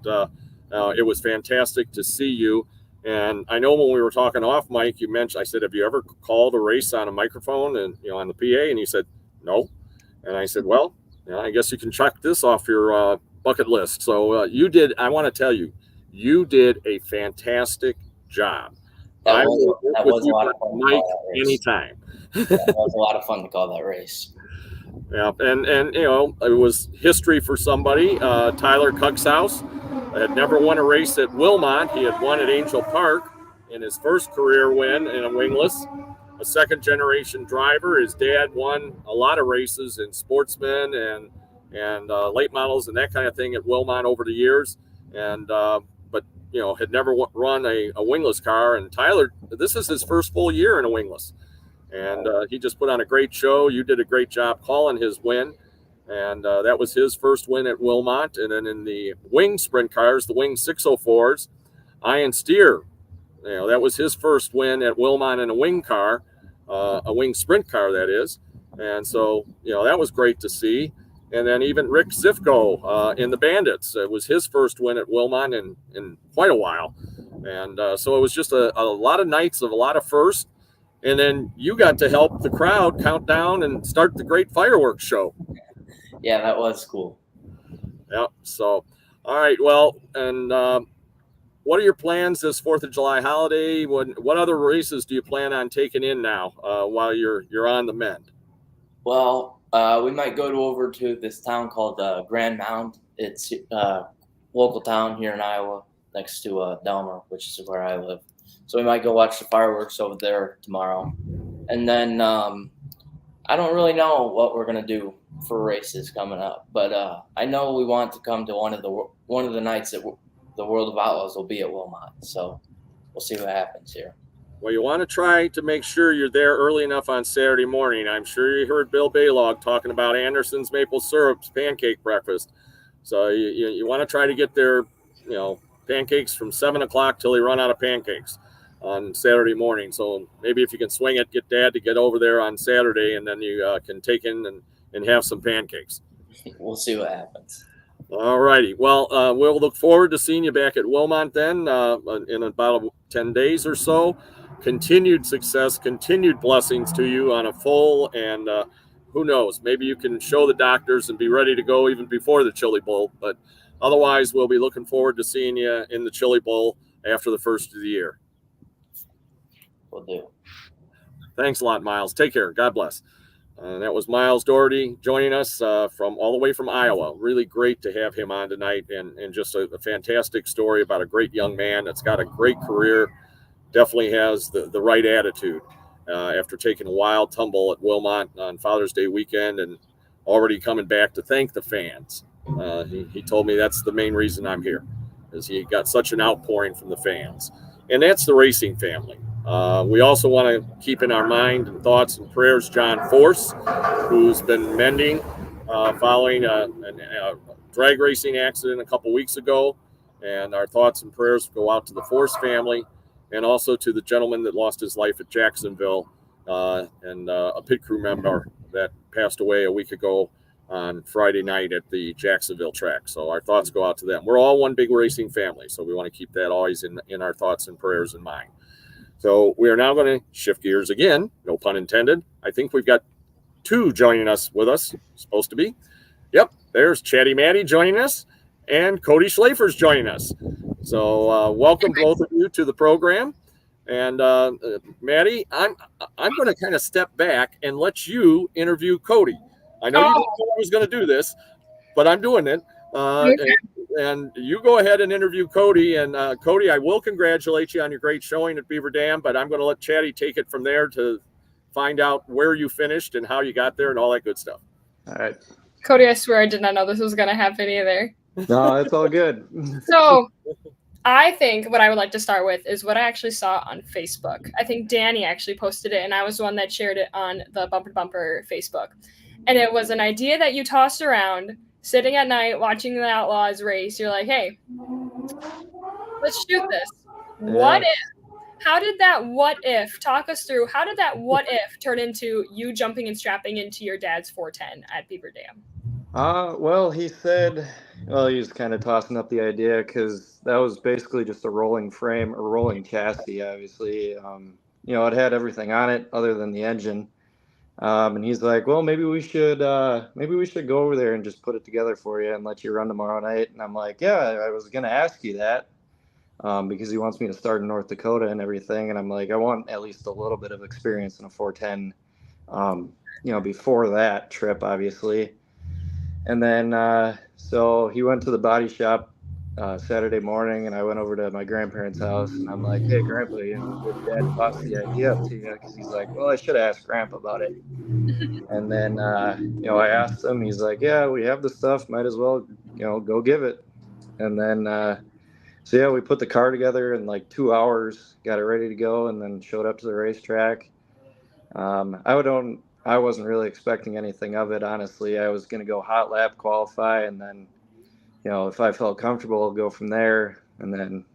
it was fantastic to see you. And I know when we were talking off mic, you mentioned, I said, have you ever called a race on a microphone and, you know, on the PA? And you said, no. And I said, well, I guess you can check this off your bucket list. So you did. I want to tell you, you did a fantastic job. I will work That with was a you, lot of fun to Mike, call that race. anytime. That was a lot of fun to call that race. Yeah, and you know, it was history for somebody. Tyler Cuxhouse had never won a race at Wilmot. He had won at Angel Park in his first career win in a wingless. A second generation driver. His dad won a lot of races in sportsmen and late models and that kind of thing at Wilmot over the years. And but you know, had never run a wingless car. And Tyler, this is his first full year in a wingless. And he just put on a great show. You did a great job calling his win. And that was his first win at Wilmot. And then in the wing sprint cars, the wing 604s, Ian Steer, you know, that was his first win at Wilmot in a wing car, a wing sprint car, that is. And so, you know, that was great to see. And then even Rick Zifko in the Bandits, it was his first win at Wilmot in quite a while. And so it was just a lot of nights of a lot of firsts. And then you got to help the crowd count down and start the great fireworks show. Yeah, that was cool. Yeah. So, all right. Well, and what are your plans this 4th of July holiday? What other races do you plan on taking in now while you're on the mend? Well, we might go over to this town called Grand Mound. It's a local town here in Iowa next to Delmer, which is where I live. So we might go watch the fireworks over there tomorrow. And then I don't really know what we're going to do for races coming up. But I know we want to come to one of the nights that the World of Outlaws will be at Wilmot. So we'll see what happens here. Well, you want to try to make sure you're there early enough on Saturday morning. I'm sure you heard Bill Baylog talking about Anderson's Maple Syrup's pancake breakfast. So you want to try to get there, you know, pancakes from 7 o'clock till they run out of pancakes on Saturday morning. So maybe if you can swing it, get Dad to get over there on Saturday, and then you can take in and have some pancakes. We'll see what happens. All righty. Well, we'll look forward to seeing you back at Wilmot then in about 10 days or so. Continued success, continued blessings to you on a full, and who knows, maybe you can show the doctors and be ready to go even before the Chili Bowl. But otherwise, we'll be looking forward to seeing you in the Chili Bowl after the first of the year. Will do. Thanks a lot, Miles. Take care. God bless. That was Miles Doherty joining us from all the way from Iowa. Really great to have him on tonight, and just a fantastic story about a great young man that's got a great career. Definitely has the right attitude after taking a wild tumble at Wilmot on Father's Day weekend and already coming back to thank the fans. He told me that's the main reason I'm here, is he got such an outpouring from the fans. And that's the racing family. We also want to keep in our mind and thoughts and prayers John Force, who's been mending following a drag racing accident a couple weeks ago. And our thoughts and prayers go out to the Force family and also to the gentleman that lost his life at Jacksonville and a pit crew member that passed away a week ago on Friday night at the Jacksonville track. So our thoughts go out to them. We're all one big racing family, so we want to keep that always in our thoughts and prayers in mind. So we are now going to shift gears again, no pun intended. I think we've got two joining us with us, supposed to be. Yep, there's Chatty Matty joining us, and Cody Schlafer's joining us. So welcome both of you to the program. And Matty, I'm going to kind of step back and let you interview Cody. I know you didn't know I was going to do this, but I'm doing it. And you go ahead and interview Cody. And Cody, I will congratulate you on your great showing at Beaver Dam, but I'm going to let Chatty take it from there to find out where you finished and how you got there and all that good stuff. All right. Cody, I swear I did not know this was going to happen either. No, it's all good. So I think what I would like to start with is what I actually saw on Facebook. I think Danny actually posted it, and I was the one that shared it on the Bumper to Bumper Facebook. And it was an idea that you tossed around, sitting at night, watching the Outlaws race. You're like, hey, let's shoot this. Yeah. What if? How did that what if, talk us through, how did that what if turn into you jumping and strapping into your dad's 410 at Beaver Dam? Well, he said, he was kind of tossing up the idea because that was basically just a rolling frame, or rolling chassis, obviously. It had everything on it other than the engine. And he's like, well, maybe we should go over there and just put it together for you and let you run tomorrow night. And I'm like, yeah, I was going to ask you that, because he wants me to start in North Dakota and everything. And I'm like, I want at least a little bit of experience in a 410, before that trip, obviously. And then, so he went to the body shop Saturday morning, and I went over to my grandparents' house, and I'm like, hey, Grandpa, did Dad toss the idea up to you? Because he's like, well, I should have asked Grandpa about it. And then, I asked him, he's like, yeah, we have the stuff, might as well, go give it. And then, so yeah, we put the car together in like 2 hours, got it ready to go, and then showed up to the racetrack. I wasn't really expecting anything of it, honestly. I was going to go hot lap, qualify, and then, if I felt comfortable, I'll go from there. And then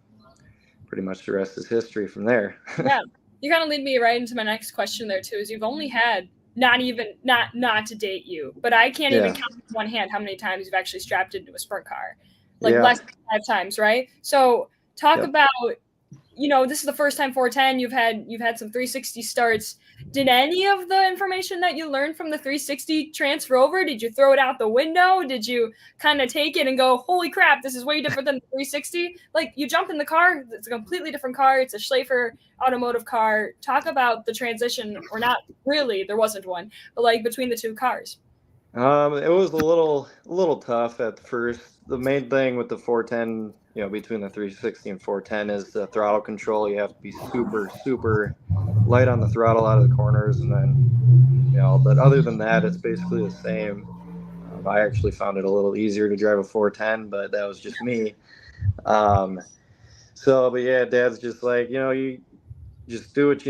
pretty much the rest is history from there. Yeah. You kind of lead me right into my next question there too, is you've only had not to date you, but I can't even count with one hand how many times you've actually strapped into a sprint car, less than 5 times. Right. So talk about, this is the first time 410 you've had some 360 starts. Did any of the information that you learned from the 360 transfer over? Did you throw it out the window? Did you kind of take it and go, holy crap, this is way different than the 360? Like, you jump in the car, it's a completely different car. It's a Schlafer automotive car. Talk about the transition, or not really, there wasn't one, but between the two cars. It was a little tough at first. The main thing with the 410, between the 360 and 410 is the throttle control. You have to be super, super light on the throttle out of the corners. And then, but other than that, it's basically the same. I actually found it a little easier to drive a 410, but that was just me. But yeah, Dad's just like, you just do what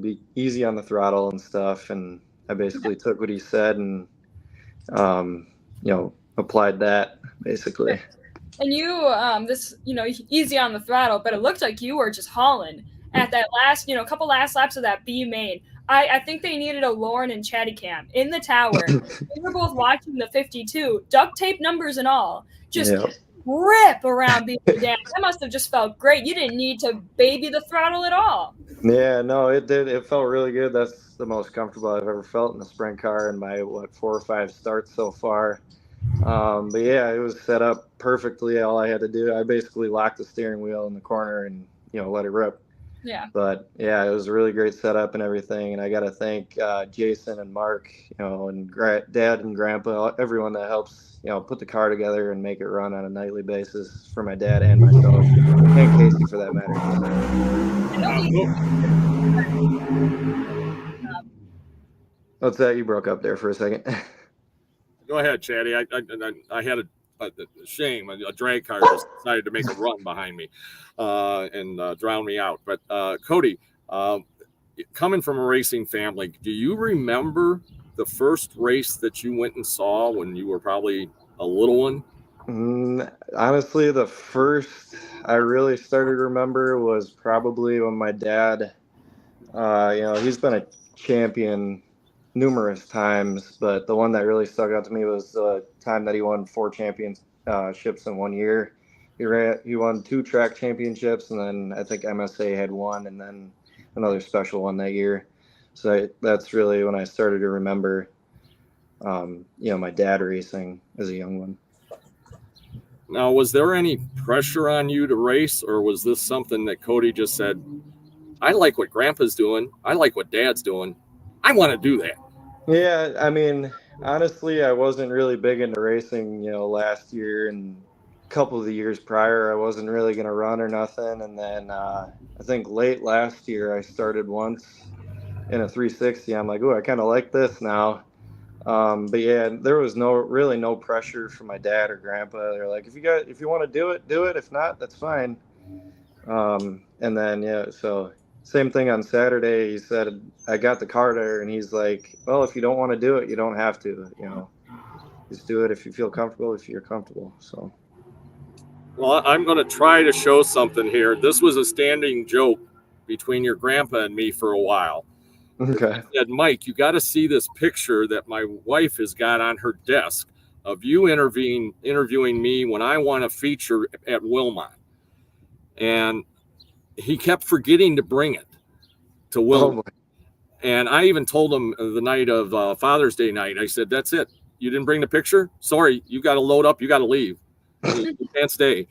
be easy on the throttle and stuff. And I basically took what he said and, applied that basically. And you, easy on the throttle, but it looked like you were just hauling at that last, couple last laps of that B main. I think they needed a Lauren and Chatty cam in the tower. We were both watching the 52, duct tape numbers and all, just rip around the dam. That must have just felt great. You didn't need to baby the throttle at all. Yeah, no, it did. It felt really good. That's the most comfortable I've ever felt in a sprint car in my 4 or 5 starts so far. But yeah, it was set up perfectly. All I had to do, I basically locked the steering wheel in the corner and let it rip. Yeah. But yeah, it was a really great setup and everything. And I got to thank Jason and Mark, and Dad and Grandpa, everyone that helps, put the car together and make it run on a nightly basis for my dad and myself, and Casey for that matter. What's that? You broke up there for a second. Go ahead, Chatty. I had a shame. A drag car just decided to make a run behind me and drown me out. But Cody, coming from a racing family, do you remember the first race that you went and saw when you were probably a little one? Honestly, the first I really started to remember was probably when my dad, he's been a champion numerous times, but the one that really stuck out to me was the time that he won 4 championships in 1 year. He won 2 track championships, and then I think MSA had 1, and then another special one that year. So that's really when I started to remember, my dad racing as a young one. Now, was there any pressure on you to race, or was this something that Cody just said, I like what Grandpa's doing, I like what Dad's doing, I want to do that? Yeah, I mean, honestly, I wasn't really big into racing, last year and a couple of the years prior. I wasn't really going to run or nothing. And then I think late last year, I started once in a 360. I'm like, oh, I kind of like this now. But yeah, there was no pressure from my dad or Grandpa. They're like, if you want to do it, do it. If not, that's fine. And then, so same thing on Saturday. He said, I got the car there, and he's like, well, if you don't want to do it, you don't have to, just do it if you feel comfortable, if you're comfortable. So. Well, I'm going to try to show something here. This was a standing joke between your grandpa and me for a while. Okay. I said, Mike, you got to see this picture that my wife has got on her desk of you interviewing me when I won a feature at Wilmot. And he kept forgetting to bring it to Wilmot. And I even told him the night of Father's Day night, I said, that's it. You didn't bring the picture? Sorry, you got to load up. You got to leave. You can't stay.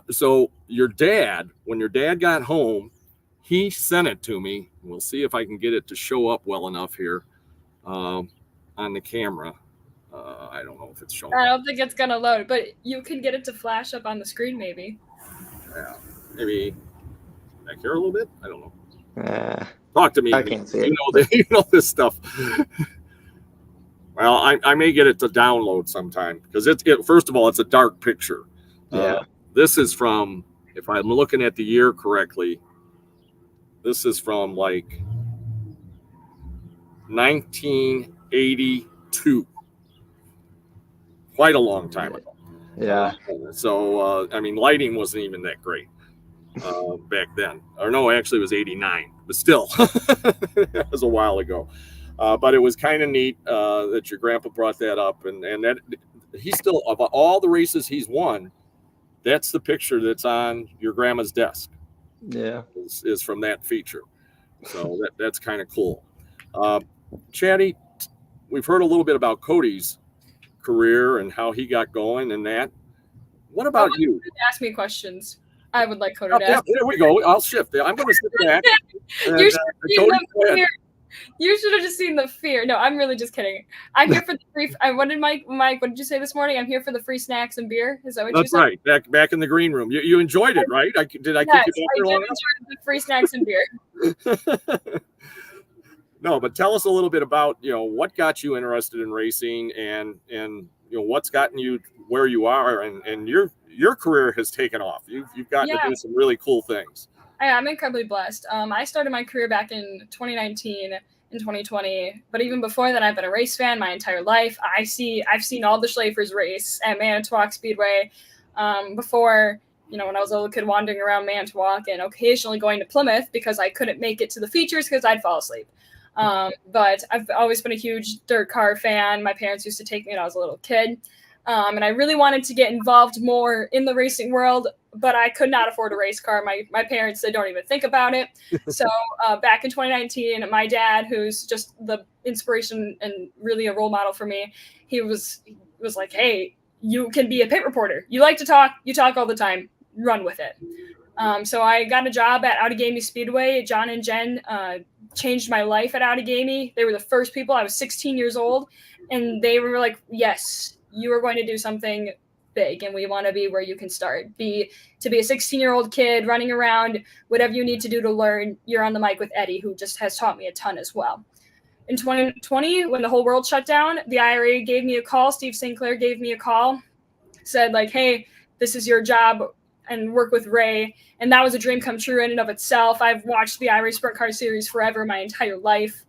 So your dad, when your dad got home, he sent it to me. We'll see if I can get it to show up well enough here on the camera. I don't know if it's showing. I don't think it's gonna load, but you can get it to flash up on the screen, maybe. Yeah, maybe back here a little bit. I don't know. Uh, Talk to me. I can't see it. You know this stuff. Well, I may get it to download sometime because first of all, it's a dark picture. Yeah. This is from, if I'm looking at the year correctly, this is from like 1982. Quite a long time ago. Yeah. So, I mean, lighting wasn't even that great back then. Or no, actually it was 89, but still, it was a while ago. But it was kind of neat that your grandpa brought that up. And that he's still, of all the races he's won, that's the picture that's on your grandma's desk. Yeah. Is from that feature. So that's kind of cool. Chatty, we've heard a little bit about Cody's career and how he got going and that. What about you? Ask me questions. I would like Cody to Yeah, ask. there we go. I'll shift. I'm going to sit back. You should have just seen the fear. No, I'm really just kidding. I'm here for the free. What did Mike? What did you say this morning? I'm here for the free snacks and beer. Is that what you That's said? right. Back in the green room. You enjoyed it, right? Did I keep Yes, you I back there did long enjoy the free snacks and beer. enough? No, but tell us a little bit about what got you interested in racing and what's gotten you where you are and your career has taken off. You've gotten to do some really cool things. I'm incredibly blessed. I started my career back in 2019 and 2020, but even before that, I've been a race fan my entire life. I've seen all the Schleifer's race at Manitowoc Speedway before. When I was a little kid wandering around Manitowoc and occasionally going to Plymouth because I couldn't make it to the features because I'd fall asleep. But I've always been a huge dirt car fan. My parents used to take me when I was a little kid. And I really wanted to get involved more in the racing world, but I could not afford a race car. My parents said, don't even think about it. So back in 2019, my dad, who's just the inspiration and really a role model for me, he was like, hey, you can be a pit reporter. You like to talk. You talk all the time. Run with it. So I got a job at Outagamie Speedway. John and Jen changed my life at Outagamie. They were the first people. I was 16 years old, and they were like, yes, you are going to do something big, and we want to be where you can start. To be a 16-year-old kid running around, whatever you need to do to learn, you're on the mic with Eddie, who just has taught me a ton as well. In 2020, when the whole world shut down, the IRA gave me a call. Steve Sinclair gave me a call, said like, hey, this is your job, and work with Ray. And that was a dream come true in and of itself. I've watched the IRA Sprint Car Series forever, my entire life.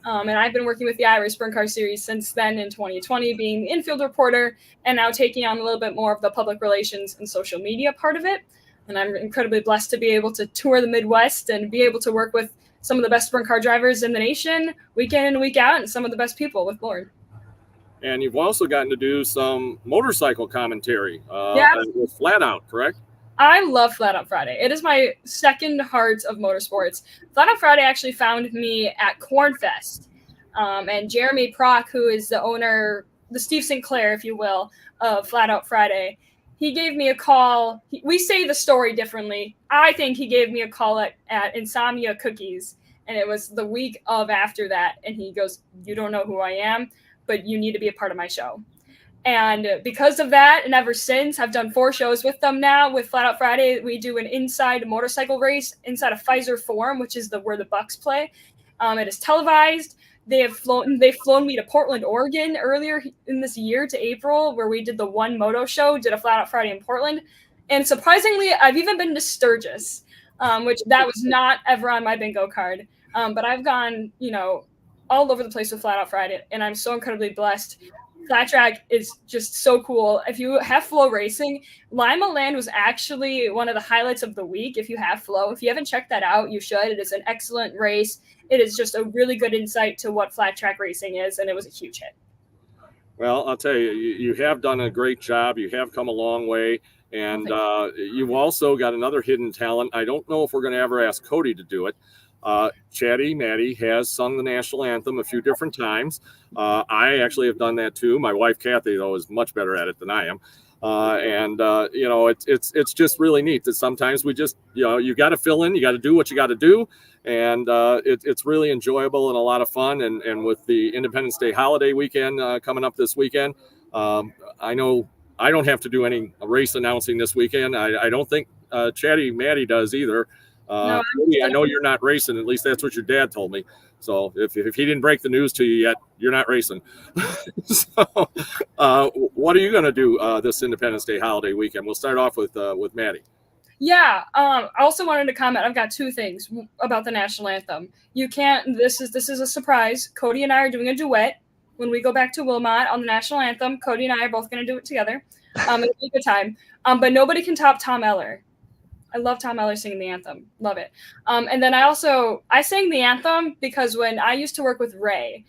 And I've been working with the IRA Sprint Car Series since then in 2020, being the infield reporter, and now taking on a little bit more of the public relations and social media part of it. And I'm incredibly blessed to be able to tour the Midwest and be able to work with some of the best sprint car drivers in the nation, week in and week out, and some of the best people with Lauren. And you've also gotten to do some motorcycle commentary with Flat Out, correct? I love Flat Out Friday. It is my second heart of motorsports. Flat Out Friday actually found me at Cornfest. And Jeremy Prock, who is the owner, the Steve Sinclair, if you will, of Flat Out Friday, he gave me a call. We say the story differently. I think he gave me a call at Insomnia Cookies, and it was the week of after that. And he goes, you don't know who I am, but you need to be a part of my show. And because of that, and ever since, I've done 4 shows with them now. With Flat Out Friday, we do an inside motorcycle race inside of Pfizer Forum, which is where the Bucks play. It is televised. They've flown me to Portland, Oregon earlier in this year to April, where we did the One Moto show, did a Flat Out Friday in Portland. And surprisingly, I've even been to Sturgis, which that was not ever on my bingo card. But I've gone, all over the place with Flat Out Friday, and I'm so incredibly blessed. Flat track is just so cool. If you have flow racing, Lima Land was actually one of the highlights of the week. If you have flow, if you haven't checked that out, you should. It is an excellent race. It is just a really good insight to what flat track racing is, and it was a huge hit. Well, I'll tell you, you have done a great job. You have come a long way, and you've also got another hidden talent. I don't know if we're going to ever ask Cody to do it, Maddie has sung the national anthem a few different times. I actually have done that too. My wife Kathy, though, is much better at it than I am. It's just really neat that sometimes we just, you got to fill in, you got to do what you got to do. And it's really enjoyable and a lot of fun. And with the Independence Day holiday weekend coming up this weekend, I know I don't have to do any race announcing this weekend. I don't think Maddie does either. No, Cody, I know you're not racing. At least that's what your dad told me. So if he didn't break the news to you yet, you're not racing. So what are you going to do this Independence Day holiday weekend? We'll start off with Maddie. Yeah. I also wanted to comment. I've got two things about the national anthem. You can't. This is a surprise. Cody and I are doing a duet when we go back to Wilmot on the national anthem. Cody and I are both going to do it together. It'll be a good time. But nobody can top Tom Eller. I love Tom Eller singing the anthem. Love it. And then I sang the anthem because when I used to work with Ray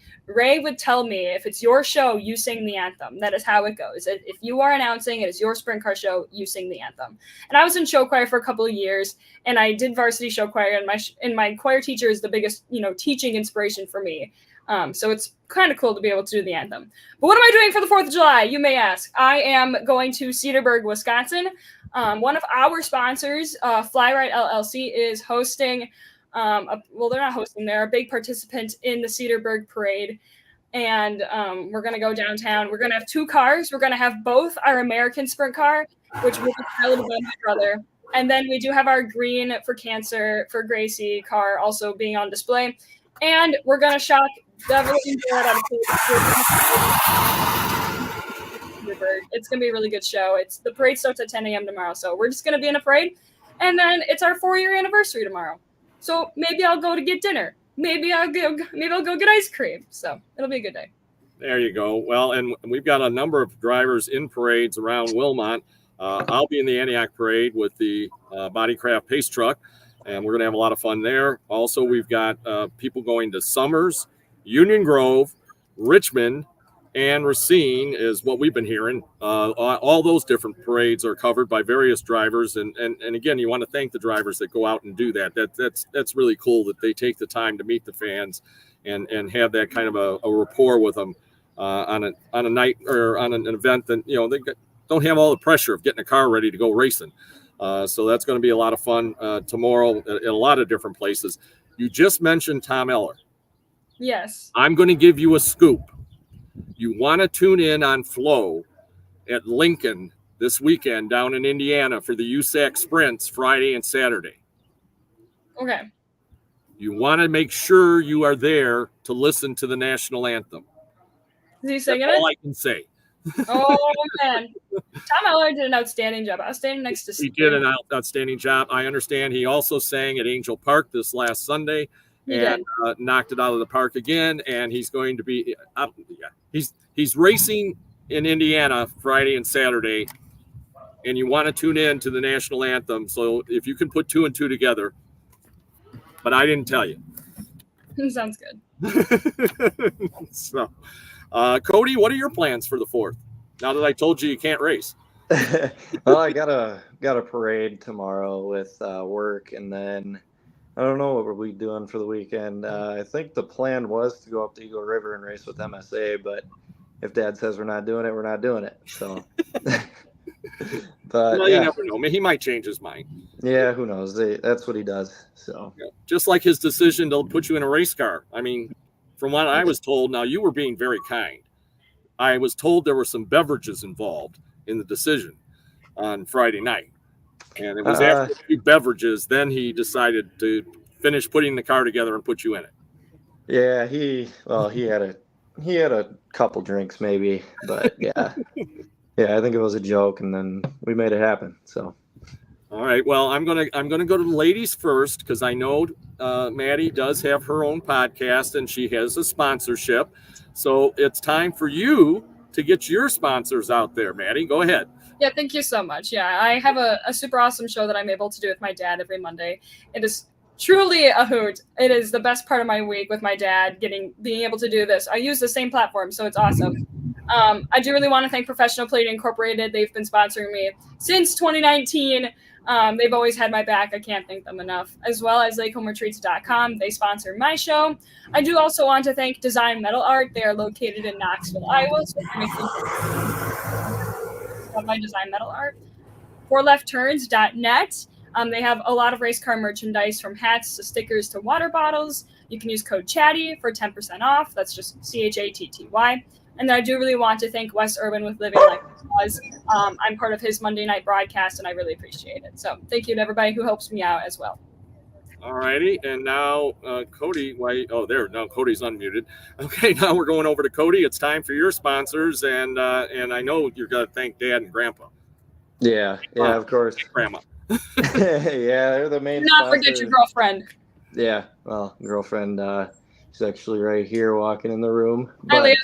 would tell me, if it's your show, you sing the anthem. That is how it goes. If you are announcing, it is your sprint car show, you sing the anthem. And I was in show choir for a couple of years, and I did varsity show choir, and my choir teacher is the biggest, teaching inspiration for me. So it's kind of cool to be able to do the anthem. But what am I doing for the 4th of July, you may ask? I am going to Cedarburg, Wisconsin. One of our sponsors, Flyride LLC, is hosting, they're not hosting, they're a big participant in the Cedarburg Parade. And we're going to go downtown. We're going to have 2 cars. We're going to have both our American sprint car, which will be piloted by my brother. And then we do have our Green for Cancer for Gracie car also being on display. And we're going to shock Devil and Jared out of It's going to be a really good show. The parade starts at 10 a.m. tomorrow, so we're just going to be in a parade. And then it's our 4-year anniversary tomorrow. So maybe I'll go to get dinner. Maybe I'll go get ice cream. So it'll be a good day. There you go. Well, and we've got a number of drivers in parades around Wilmot. I'll be in the Antioch parade with the Bodycraft Pace Truck, and we're going to have a lot of fun there. Also, we've got people going to Summers, Union Grove, Richmond, and Racine is what we've been hearing. All those different parades are covered by various drivers. And again, you want to thank the drivers that go out and do that. That's really cool that they take the time to meet the fans and have that kind of a rapport with them on a night or on an event that, they don't have all the pressure of getting a car ready to go racing. So that's going to be a lot of fun tomorrow at a lot of different places. You just mentioned Tom Eller. Yes. I'm going to give you a scoop. You want to tune in on Flow at Lincoln this weekend down in Indiana for the USAC sprints Friday and Saturday. Okay. You want to make sure you are there to listen to the national anthem. Is he singing That's all it? I can say. Oh, man. Tom Eller did an outstanding job. I was standing next to He did an outstanding job. I understand he also sang at Angel Park this last Sunday. And knocked it out of the park again. And he's going to be he's racing in Indiana Friday and Saturday. And you want to tune in to the national anthem. So if you can put 2 and 2 together, but I didn't tell you. Sounds good. So, Cody, what are your plans for the 4th? Now that I told you can't race. Well, I got a parade tomorrow with work, and then I don't know what we'll be doing for the weekend. I think the plan was to go up to Eagle River and race with MSA, but if Dad says we're not doing it, we're not doing it. So, but you never know. He might change his mind. Yeah, who knows? That's what he does. So, just like his decision to put you in a race car. I mean, from what I was told, now you were being very kind. I was told there were some beverages involved in the decision on Friday night. And it was after a few beverages, then he decided to finish putting the car together and put you in it. Yeah, he had a couple drinks maybe, but yeah, I think it was a joke, and then we made it happen. So, all right, well, I'm gonna go to the ladies first because I know Maddie does have her own podcast and she has a sponsorship, so it's time for you to get your sponsors out there. Maddie, go ahead. Yeah, thank you so much. Yeah, I have a super awesome show that I'm able to do with my dad every Monday. It is truly a hoot. It is the best part of my week with my dad being able to do this. I use the same platform, so it's awesome. I do really want to thank Professional Plate Incorporated. They've been sponsoring me since 2019. They've always had my back. I can't thank them enough. As well as LakeHomeRetreats.com. They sponsor my show. I do also want to thank Design Metal Art. They are located in Knoxville, Iowa. So my Design Metal Art. ForLeftTurns.net. They have a lot of race car merchandise, from hats to stickers to water bottles. You can use code CHATTY for 10% off. That's just CHATTY. And I do really want to thank Wes Urban with Living Like This Was. I'm part of his Monday night broadcast, and I really appreciate it. So thank you to everybody who helps me out as well. All righty. And now, Cody, now Cody's unmuted. Okay, now we're going over to Cody. It's time for your sponsors, and I know you're going to thank Dad and Grandpa. Yeah, of course. Grandma. Yeah, they're the main Do not sponsors. forget your girlfriend. Yeah, well, girlfriend, she's actually right here walking in the room. Hi, Leah.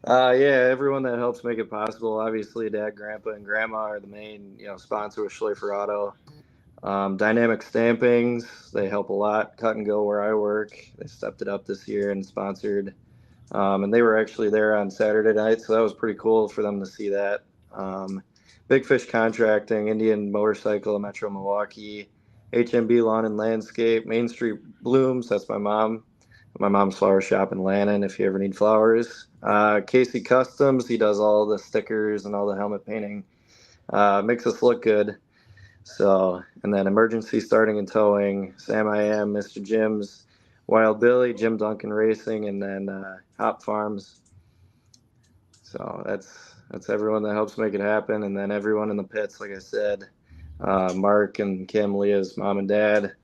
Yeah, everyone that helps make it possible. Obviously, Dad, Grandpa, and Grandma are the main, sponsor with Schleifer Auto. Dynamic Stampings, they help a lot. Cut and Go, where I work, they stepped it up this year and sponsored. And they were actually there on Saturday night, so that was pretty cool for them to see that. Big Fish Contracting, Indian Motorcycle, Metro Milwaukee, HMB Lawn and Landscape, Main Street Blooms, that's my mom. My mom's flower shop in Lannon, if you ever need flowers. Casey Customs, he does all the stickers and all the helmet painting. Makes us look good. So, and then Emergency Starting and Towing, Sam I Am, Mr. Jim's, Wild Billy, Jim Duncan Racing, and then Hop Farms. So that's everyone that helps make it happen. And then everyone in the pits, like I said, Mark and Kim, Leah's mom and dad,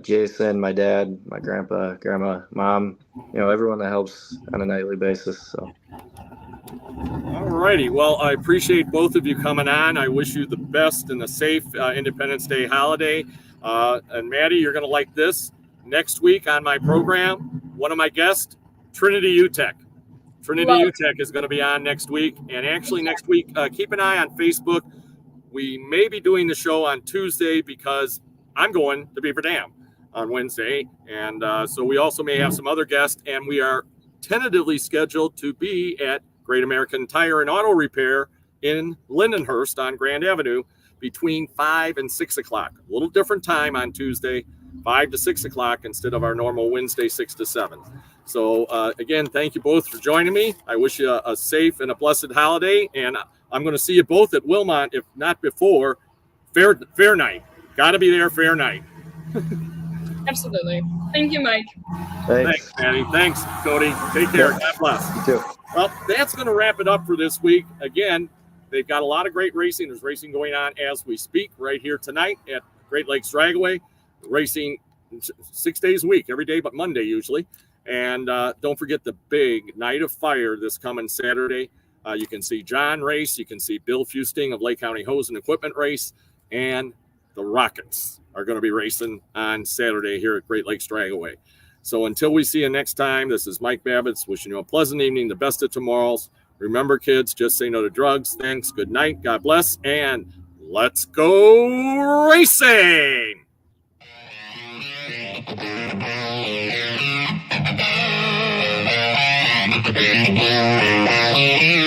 Jason, my dad, my grandpa, grandma, mom, everyone that helps on a nightly basis. So. All righty. Well, I appreciate both of you coming on. I wish you the best and a safe Independence Day holiday. And Maddie, you're going to like this. Next week on my program, one of my guests, Trinity UTEC. Trinity UTEC is going to be on next week. And actually next week, keep an eye on Facebook. We may be doing the show on Tuesday because I'm going to Beaver Dam on Wednesday. And so we also may have some other guests. And we are tentatively scheduled to be at Great American Tire and Auto Repair in Lindenhurst on Grand Avenue between 5 and 6 o'clock. A little different time on Tuesday, 5 to 6 o'clock instead of our normal Wednesday, 6 to 7. So, again, thank you both for joining me. I wish you a safe and a blessed holiday. And I'm going to see you both at Wilmot, if not before, Fair Night. Got to be there, Fair Night. Absolutely. Thank you, Mike. Thanks, Maddie. Thanks, Cody. Take care. God bless. You too. Well, that's going to wrap it up for this week. Again, they've got a lot of great racing. There's racing going on as we speak right here tonight at Great Lakes Dragway. Racing 6 days a week, every day but Monday usually. And don't forget the big Night of Fire this coming Saturday. You can see John race. You can see Bill Fusting of Lake County Hose and Equipment race. And the Rockets are going to be racing on Saturday here at Great Lakes Dragway. So until we see you next time, this is Mike Babicz wishing you a pleasant evening, the best of tomorrows. Remember, kids, just say no to drugs. Thanks. Good night. God bless. And let's go racing. Yeah.